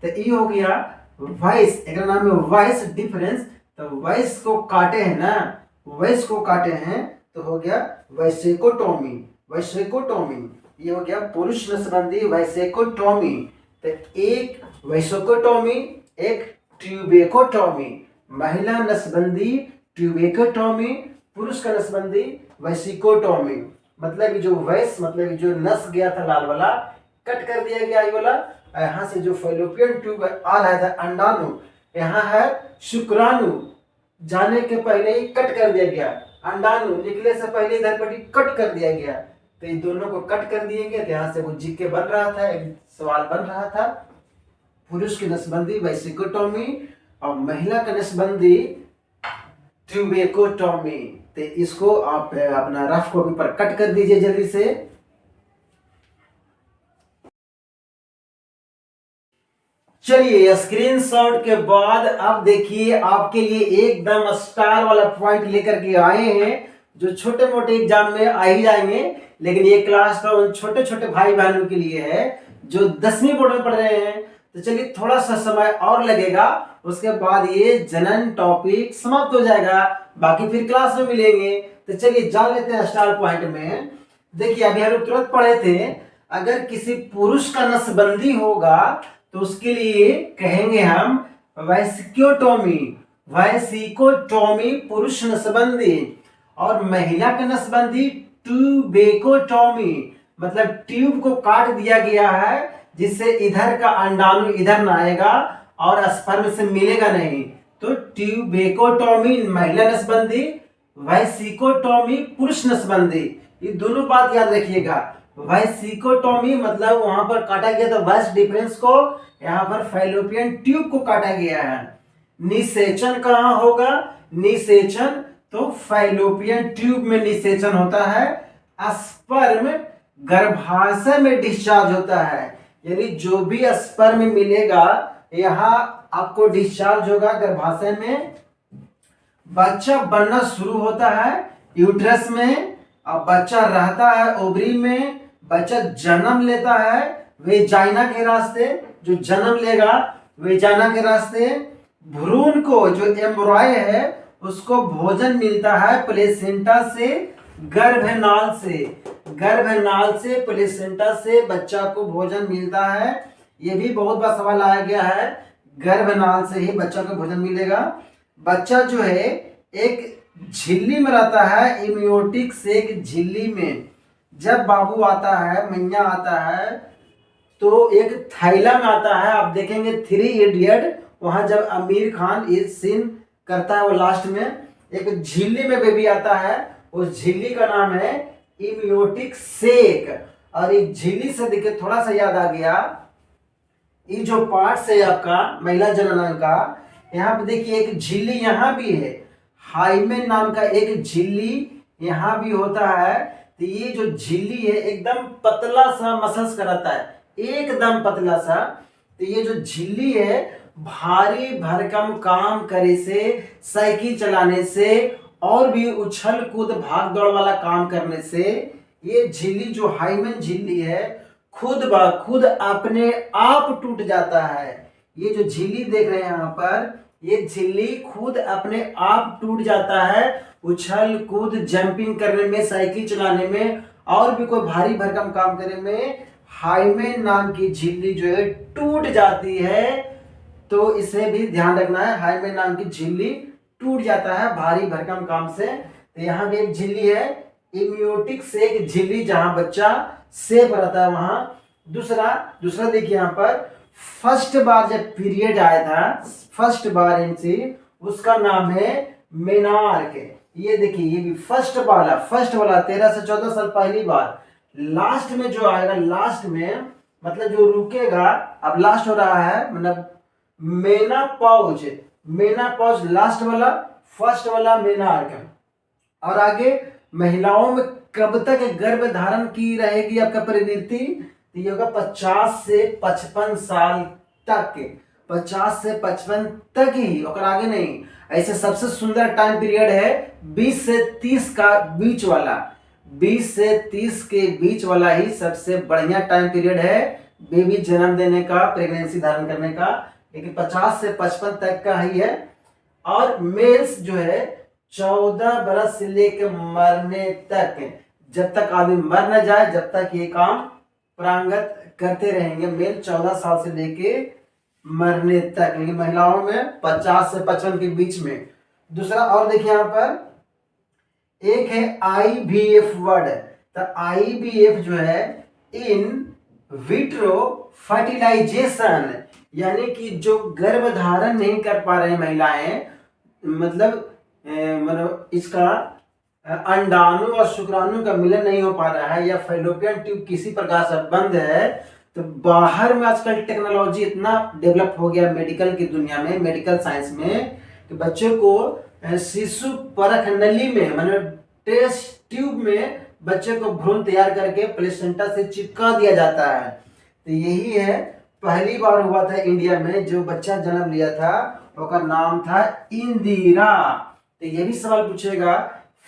तो ये हो गया वॉइस, एक नाम है वॉइस डिफरेंस। तो वॉइस को काटे हैं ना, वॉइस को काटे हैं, तो हो गया वैसेकोटॉमी। ये हो गया पुरुष नसबंदी, वैसेकोटॉमी। तो एक वैसेकोटॉमी, एक ट्यूबेकोटॉमी। महिला नसबंदी ट्यूबेकोटॉमी, पुरुष का नसबंदी वैसेकोटॉमी। मतलब जो वैस मतलब जो नस गया था लाल वाला, कट कर दिया गया ये वाला। यहाँ से जो फैलोपियन ट्यूब आ रहा था अंडाणु, यहाँ है शुक्राणु, जाने के पहले ही कट कर दिया गया, अंडाणु निकले से पहले इधर पर कट कर दिया गया। तो ये दोनों को कट कर दिए गए, तो यहाँ से वो जीके बन रहा था, एक सवाल बन रहा था। पुरुष की नसबंदी वेसिकोटॉमी और महिला का नसबंदी ट्यूबेकोटॉमी। तो इसको आप अपना रफ कॉपी पर कट कर दीजिए जल्दी से। चलिए स्क्रीनशॉट के बाद अब देखिए आपके लिए एकदम स्टार वाला पॉइंट लेकर के आए हैं जो छोटे मोटे एग्जाम में आ ही जाएंगे, लेकिन ये क्लास तो उन छोटे छोटे भाई बहनों के लिए है जो 10वीं बोर्ड में पढ़ रहे हैं। तो चलिए थोड़ा सा समय और लगेगा, उसके बाद ये जनन टॉपिक समाप्त हो जाएगा, बाकी फिर क्लास में मिलेंगे। तो चलिए जान लेते हैं स्टार पॉइंट में। देखिए अभी हम तुरंत पढ़े थे, अगर किसी पुरुष का नसबंदी होगा तो उसके लिए कहेंगे हम वेसिकोटॉमी, वेसिकोटॉमी पुरुष नसबंदी। और महिला का नसबंदी ट्यूबेकोटॉमी, मतलब ट्यूब को काट दिया गया है जिससे इधर का अंडाणु इधर ना आएगा और स्पर्म से मिलेगा नहीं। तो ट्यूबेकोटॉमी महिला नसबंदी, वेसिकोटॉमी पुरुष नसबंदी। ये दोनों बात याद रखिएगा। वेसिकोटॉमी मतलब वहां पर काटा गया तो वेस्ट डिफरेंस को, यहाँ पर फैलोपियन ट्यूब को काटा गया है। निषेचन कहाँ होगा? निषेचन तो फैलोपियन ट्यूब में निषेचन होता है। स्पर्म गर्भाशय में डिस्चार्ज होता है, यानी जो भी स्पर्म मिलेगा यहाँ आपको डिस्चार्ज होगा गर्भाशय में। बच्चा बनना शुरू होता है यूट्रस में, अब बच्चा रहता है ओवरी में, बच्चा जन्म लेता है वेजाइना के रास्ते, जो जन्म लेगा वेजाइना के रास्ते। भ्रूण को जो एम्ब्रॉय है उसको भोजन मिलता है प्लेसेंटा से, गर्भनाल से, गर्भनाल से प्लेसेंटा से बच्चा को भोजन मिलता है। ये भी बहुत बार सवाल आया गया है, गर्भनाल से ही बच्चा को भोजन मिलेगा। बच्चा जो है एक झिल्ली में रहता है, इमियोटिक से एक झिल्ली में। जब बाबू आता है, मैया आता है तो एक थैला में आता है। आप देखेंगे 3 इडियट, वहां जब आमिर खान ये सीन करता है वो लास्ट में एक झिल्ली में बेबी आता है, उस झिल्ली का नाम है इमियोटिक सेक। और एक झिल्ली से देखिए थोड़ा सा याद आ गया, ये जो पार्ट है आपका महिला जननांग का, यहाँ पे देखिए एक झिल्ली यहाँ भी है, हाइमेन नाम का एक झिल्ली यहाँ भी होता है। तो ये जो झिल्ली है एकदम पतला सा मसल्स कराता है, एकदम पतला सा। तो ये जो झिल्ली है भारी भरकम काम करे से, साइकिल चलाने से और भी उछल कूद भाग दौड़ वाला काम करने से ये झिल्ली जो हाइमेन झिल्ली है खुद ब खुद अपने आप टूट जाता है। ये जो झिल्ली देख रहे हैं यहाँ पर, ये झिल्ली खुद अपने आप टूट जाता है उछल कूद जंपिंग करने में, साइकिल चलाने में और भी कोई भारी भरकम काम करने में हाइमेन नाम की झिल्ली जो है टूट जाती है। तो इसे भी ध्यान रखना है, हाइमेन नाम की झिल्ली टूट जाता है भारी भरकम काम से। तो यहाँ भी एक झिल्ली है इमियोटिक से एक झिल्ली, जहां बच्चा सेफ रहता है वहां। दूसरा देखिए यहाँ पर फर्स्ट बार जब पीरियड आया था, फर्स्ट बार इनसे, उसका नाम है मेनार्क। ये देखिए ये भी फर्स्ट वाला 13 से 14 साल पहली बार। लास्ट में जो आएगा, लास्ट में मतलब जो रुकेगा, अब लास्ट हो रहा है मतलब मेनापॉज, मेनापॉज लास्ट वाला, फर्स्ट वाला मेनार्क। और आगे महिलाओं में कब तक गर्भ धारण की रहेगी आपका प्रवृत्ति? तो ये होगा 50 से 55 साल तक, 50 से 55 तक ही, और आगे नहीं। ऐसे सबसे सुंदर टाइम पीरियड है 20 से 30 का बीच वाला, 20 से 30 के बीच वाला ही सबसे बढ़िया टाइम पीरियड है बेबी जन्म देने का, प्रेगनेंसी धारण करने का। लेकिन 50 से 55 तक का ही है। और मेल्स जो है 14 बरस से लेकर मरने तक, जब तक आदमी मर न जाए जब तक ये काम प्रांगत करते रहेंगे मेल, 14 साल से लेके मरने तक। लेकिन महिलाओं में 50 से 55 के बीच में। दूसरा और देखिए यहाँ पर एक है IVF वर्ड। तो IVF जो है इन विट्रो फर्टिलाइजेशन, यानी कि जो गर्भ धारण नहीं कर पा रहे महिलाएं, मतलब इसका अंडाणु और शुक्राणु का मिलन नहीं हो पा रहा है या फैलोपियन ट्यूब किसी प्रकार से बंद है, तो बाहर में आजकल टेक्नोलॉजी इतना डेवलप हो गया मेडिकल की दुनिया में, मेडिकल साइंस में, कि बच्चों को शिशु परख नली में माने टेस्ट ट्यूब में बच्चे को भ्रूण तैयार करके प्लेसेंटा से चिपका दिया जाता है। तो यही है, पहली बार हुआ था इंडिया में जो बच्चा जन्म लिया था, उसका नाम था इंदिरा। तो ये भी सवाल पूछेगा,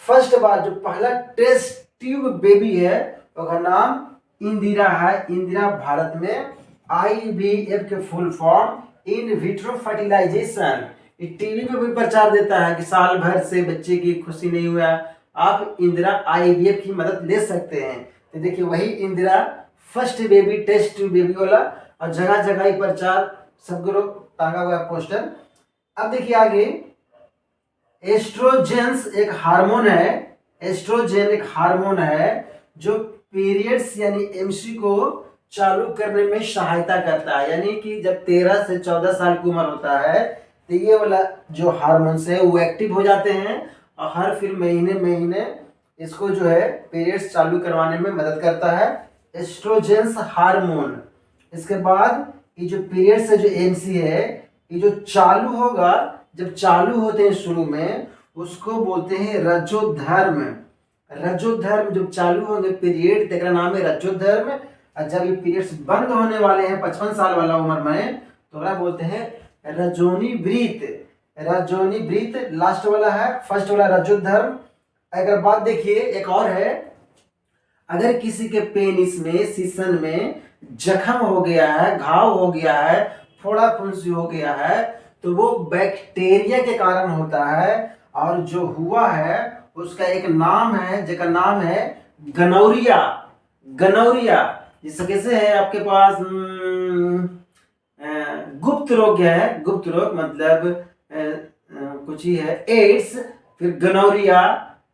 फर्स्ट बार जो पहला टेस्ट ट्यूब बेबी है उसका नाम इंदिरा है। इंदिरा भारत में IVF के full form in vitro fertilization, TV पे भी प्रचार देता है कि साल भर से बच्चे की खुशी नहीं हुआ, आप इंदिरा IVF की मदद ले सकते हैं। तो देखिए वही Indira first baby test tube baby वाला, और जगह जगह ही प्रचार सब लोग टांगा हुआ है पोस्टर। अब देखिए आगे, एस्ट्रोजेंस एक हार्मोन है, एस्ट्रोजेन एक हार्मोन है जो पीरियड्स यानी MC को चालू करने में सहायता करता है। यानी कि जब 13 से 14 साल की उम्र होता है तो ये वाला जो हार्मोन्स है वो एक्टिव हो जाते हैं, और हर फिर महीने महीने इसको जो है पीरियड्स चालू करवाने में मदद करता है, एस्ट्रोजेंस हार्मोन। इसके बाद ये जो पीरियड्स है जो MC है, ये जो चालू होगा, जब चालू होते हैं शुरू में उसको बोलते हैं रजोधर्म। रजोधर्म जब चालू होंगे पीरियड, तेरा नाम है रजोधर्म। और जब ये पीरियड्स बंद होने वाले हैं 55 साल वाला उम्र में, तो क्या बोलते हैं रजोनी वृत। रजोनी वृत लास्ट वाला है, फर्स्ट वाला रजोधर्म। अगर बात देखिए एक और है, अगर किसी के पेनिस में सीसन में जख्म हो गया है, घाव हो गया है, फोड़ा फुंसी हो गया है, तो वो बैक्टीरिया के कारण होता है, और जो हुआ है उसका एक नाम है, जिसका नाम है गनौरिया। गनौरिया जिससे कैसे है आपके पास गुप्त रोग है, गुप्त रोग मतलब कुछ ही है, एड्स, फिर गनौरिया,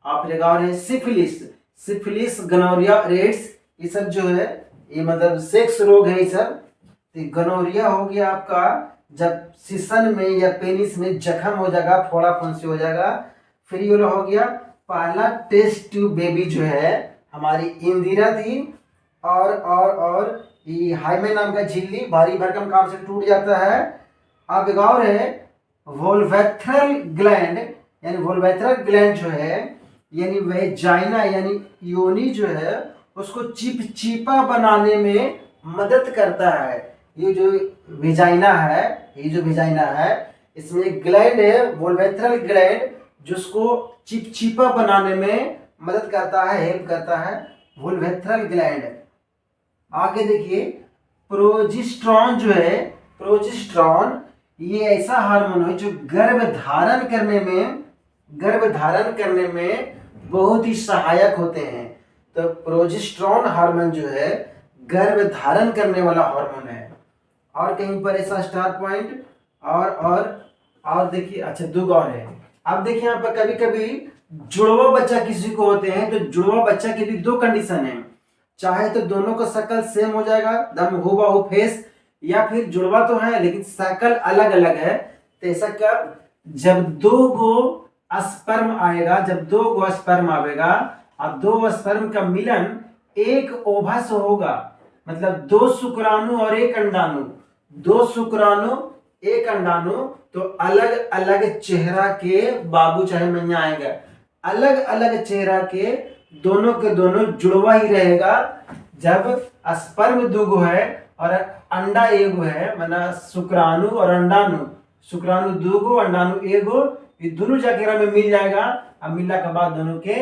और फिर एक और है सिफिलिस। सिफिलिस, गनौरिया, एड्स, ये सब जो है ये मतलब सेक्स रोग है ये सब। तो गनौरिया हो गया आपका जब सीसन में या पेनिस में जख्म हो जाएगा, फोड़ा फुंसी हो जाएगा। फिर ये हो गया पहला टेस्ट ट्यूब बेबी जो है हमारी इंदिरा थी, और ये हाइमे नाम का झिल्ली भारी भरकम काम से टूट जाता है। अब एक और है वोल्वेथ्रल ग्लैंड, यानी वोल्वेथ्रल ग्लैंड जो है यानी वेजाइना यानी योनि जो है उसको चिपचिपा बनाने में मदद करता है। ये जो वेजाइना है, ये जो वेजाइना है इसमें एक ग्लैंड है वोल्वेथ्रल ग्लैंड, जिसको चिपचिपा बनाने में मदद करता है, हेल्प करता है वोल्वेथ्रल ग्लैंड। आगे देखिए प्रोजेस्टेरॉन जो है, प्रोजेस्टेरॉन ये ऐसा हार्मोन है जो गर्भ धारण करने में बहुत ही सहायक होते हैं। तो प्रोजेस्टेरॉन हार्मोन जो है गर्भ धारण करने वाला हार्मोन है। और कहीं पर ऐसा स्टार पॉइंट और देखिए, अच्छा दो और है। अब देखिए यहाँ पर कभी कभी जुड़वा बच्चा किसी को होते हैं, तो जुड़वा बच्चा की भी दो कंडीशन है, चाहे तो दोनों का शक्ल सेम हो जाएगा दम हूबहू फेस, या फिर जुड़वा तो है लेकिन शक्ल अलग अलग है। तो ऐसा कब, जब दो गो स्पर्म आएगा, जब दो गो स्पर्म आएगा और दो स्पर्म का मिलन एक ओवा से होगा, मतलब दो शुक्राणु और एक अंडाणु, दो शुक्राणु एक अंडाणु, तो अलग अलग चेहरा के बाबू चाहे मैया आएगा, अलग अलग चेहरा के दोनों के दोनों जुड़वा ही रहेगा। जब स्पर्म दुगो है और अंडा एगो है, माना शुक्राणु और अंडाणु, शुक्राणु दुगो अंडाणु एगो, ये दोनों जाके में मिल जाएगा, और मिलने के बाद दोनों के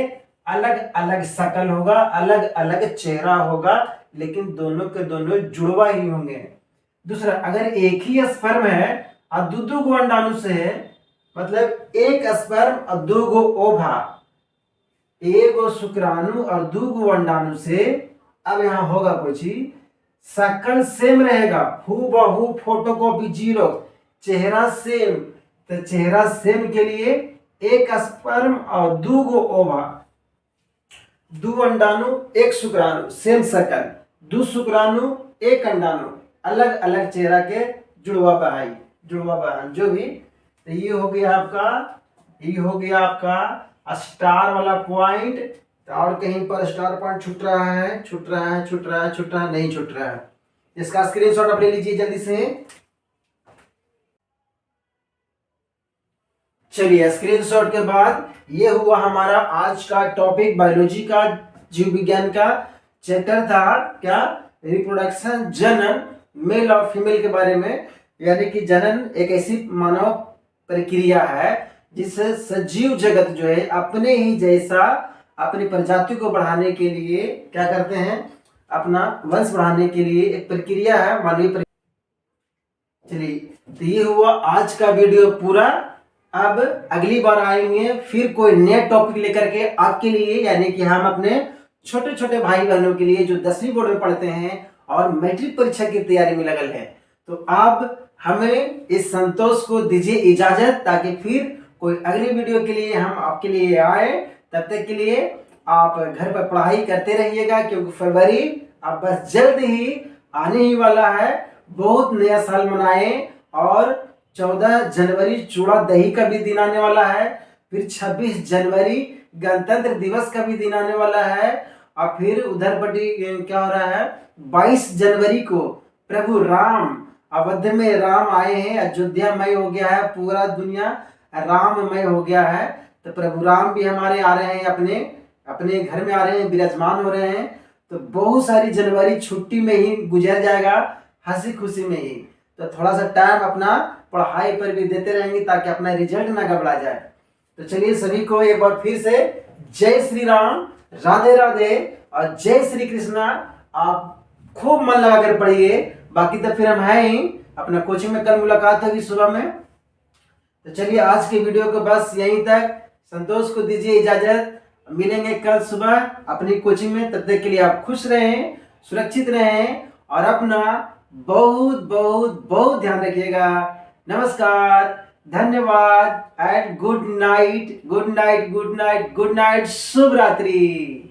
अलग अलग शक्ल होगा, अलग अलग चेहरा होगा, लेकिन दोनों के दोनों जुड़वा ही होंगे। दूसरा, अगर एक ही स्पर्म है और दो गो अंडाणु से है, मतलब एक स्पर्म और दो गो ओवा, एगो शुक्राणु और दो गो अंडाणु से, अब यहाँ होगा कुछ ही, शक्ल सेम रहेगा, हूबहू फोटोकॉपी जीरो, चेहरा सेम। तो चेहरा सेम के लिए एक स्पर्म और दो गो ओवा, दो अंडाणु एक शुक्राणु सेम शक्ल, दो शुक्राणु एक अंडाणु, अलग अलग चेहरा के जुड़वा बहाई, जुड़वा बहन जो भी। तो ये हो गया आपका, ये हो गया आपका स्टार वाला पॉइंट। और कहीं पर स्टार पॉइंट छूट रहा है, छूट रहा है, छूट रहा है, छूट रहा है, नहीं छूट रहा है। इसका स्क्रीनशॉट आप ले लीजिए जल्दी से। चलिए, स्क्रीनशॉट के बाद ये हुआ हमारा आज का टॉपिक, बायोलॉजी का, जीव विज्ञान का चैप्टर था क्या, रिप्रोडक्शन, जनन, मेल और फीमेल के बारे में। यानी कि जनन एक ऐसी मानव प्रक्रिया है जिससे सजीव जगत जो है अपने ही जैसा अपनी प्रजाति को बढ़ाने के लिए क्या करते हैं, अपना वंश बढ़ाने के लिए एक प्रक्रिया है, मानवीय प्रक्रिया। चलिए, तो ये हुआ आज का वीडियो पूरा। अब अगली बार आएंगे फिर कोई नया टॉपिक लेकर के आपके लिए, यानी कि हम अपने छोटे छोटे भाई बहनों के लिए जो 10वीं बोर्ड में पढ़ते हैं और मैट्रिक परीक्षा की तैयारी में लगल है। तो आप हमें इस संतोष को दीजिए इजाजत, ताकि फिर कोई अगली वीडियो के लिए हम आपके लिए आए। तब तक के लिए आप घर पर पढ़ाई करते रहिएगा, क्योंकि फरवरी अब बस जल्द ही आने ही वाला है। बहुत नया साल मनाएं, और 14 जनवरी चूड़ा दही का भी दिन आने वाला है। फिर 26 जनवरी गणतंत्र दिवस का भी दिन आने वाला है। और फिर उधर पटी क्या हो रहा है, 22 जनवरी को प्रभु राम अवध में राम आए हैं, अयोध्यामय हो गया है, पूरा दुनिया राममय हो गया है। तो प्रभु राम भी हमारे आ रहे हैं, अपने अपने घर में आ रहे हैं, विराजमान हो रहे हैं। तो बहुत सारी जनवरी छुट्टी में ही गुजर जाएगा, हंसी खुशी में ही। तो थोड़ा सा टाइम अपना पढ़ाई पर भी देते रहेंगे, ताकि अपना रिजल्ट ना घबरा जाए। तो चलिए, सभी को एक बार फिर से जय श्री राम, राधे राधे और जय श्री कृष्णा। आप खूब मन लगा कर पढ़िए। बाकी तो फिर हम हैं ही, अपना कोचिंग में कल मुलाकात होगी सुबह में। तो चलिए, आज के वीडियो को बस यहीं तक। संतोष को दीजिए इजाजत, मिलेंगे कल सुबह अपनी कोचिंग में। तब तक के लिए आप खुश रहें, सुरक्षित रहें और अपना बहुत बहुत बहुत ध्यान रखिएगा। नमस्कार, धन्यवाद and good night, good night, good night, good night, शुभ रात्रि।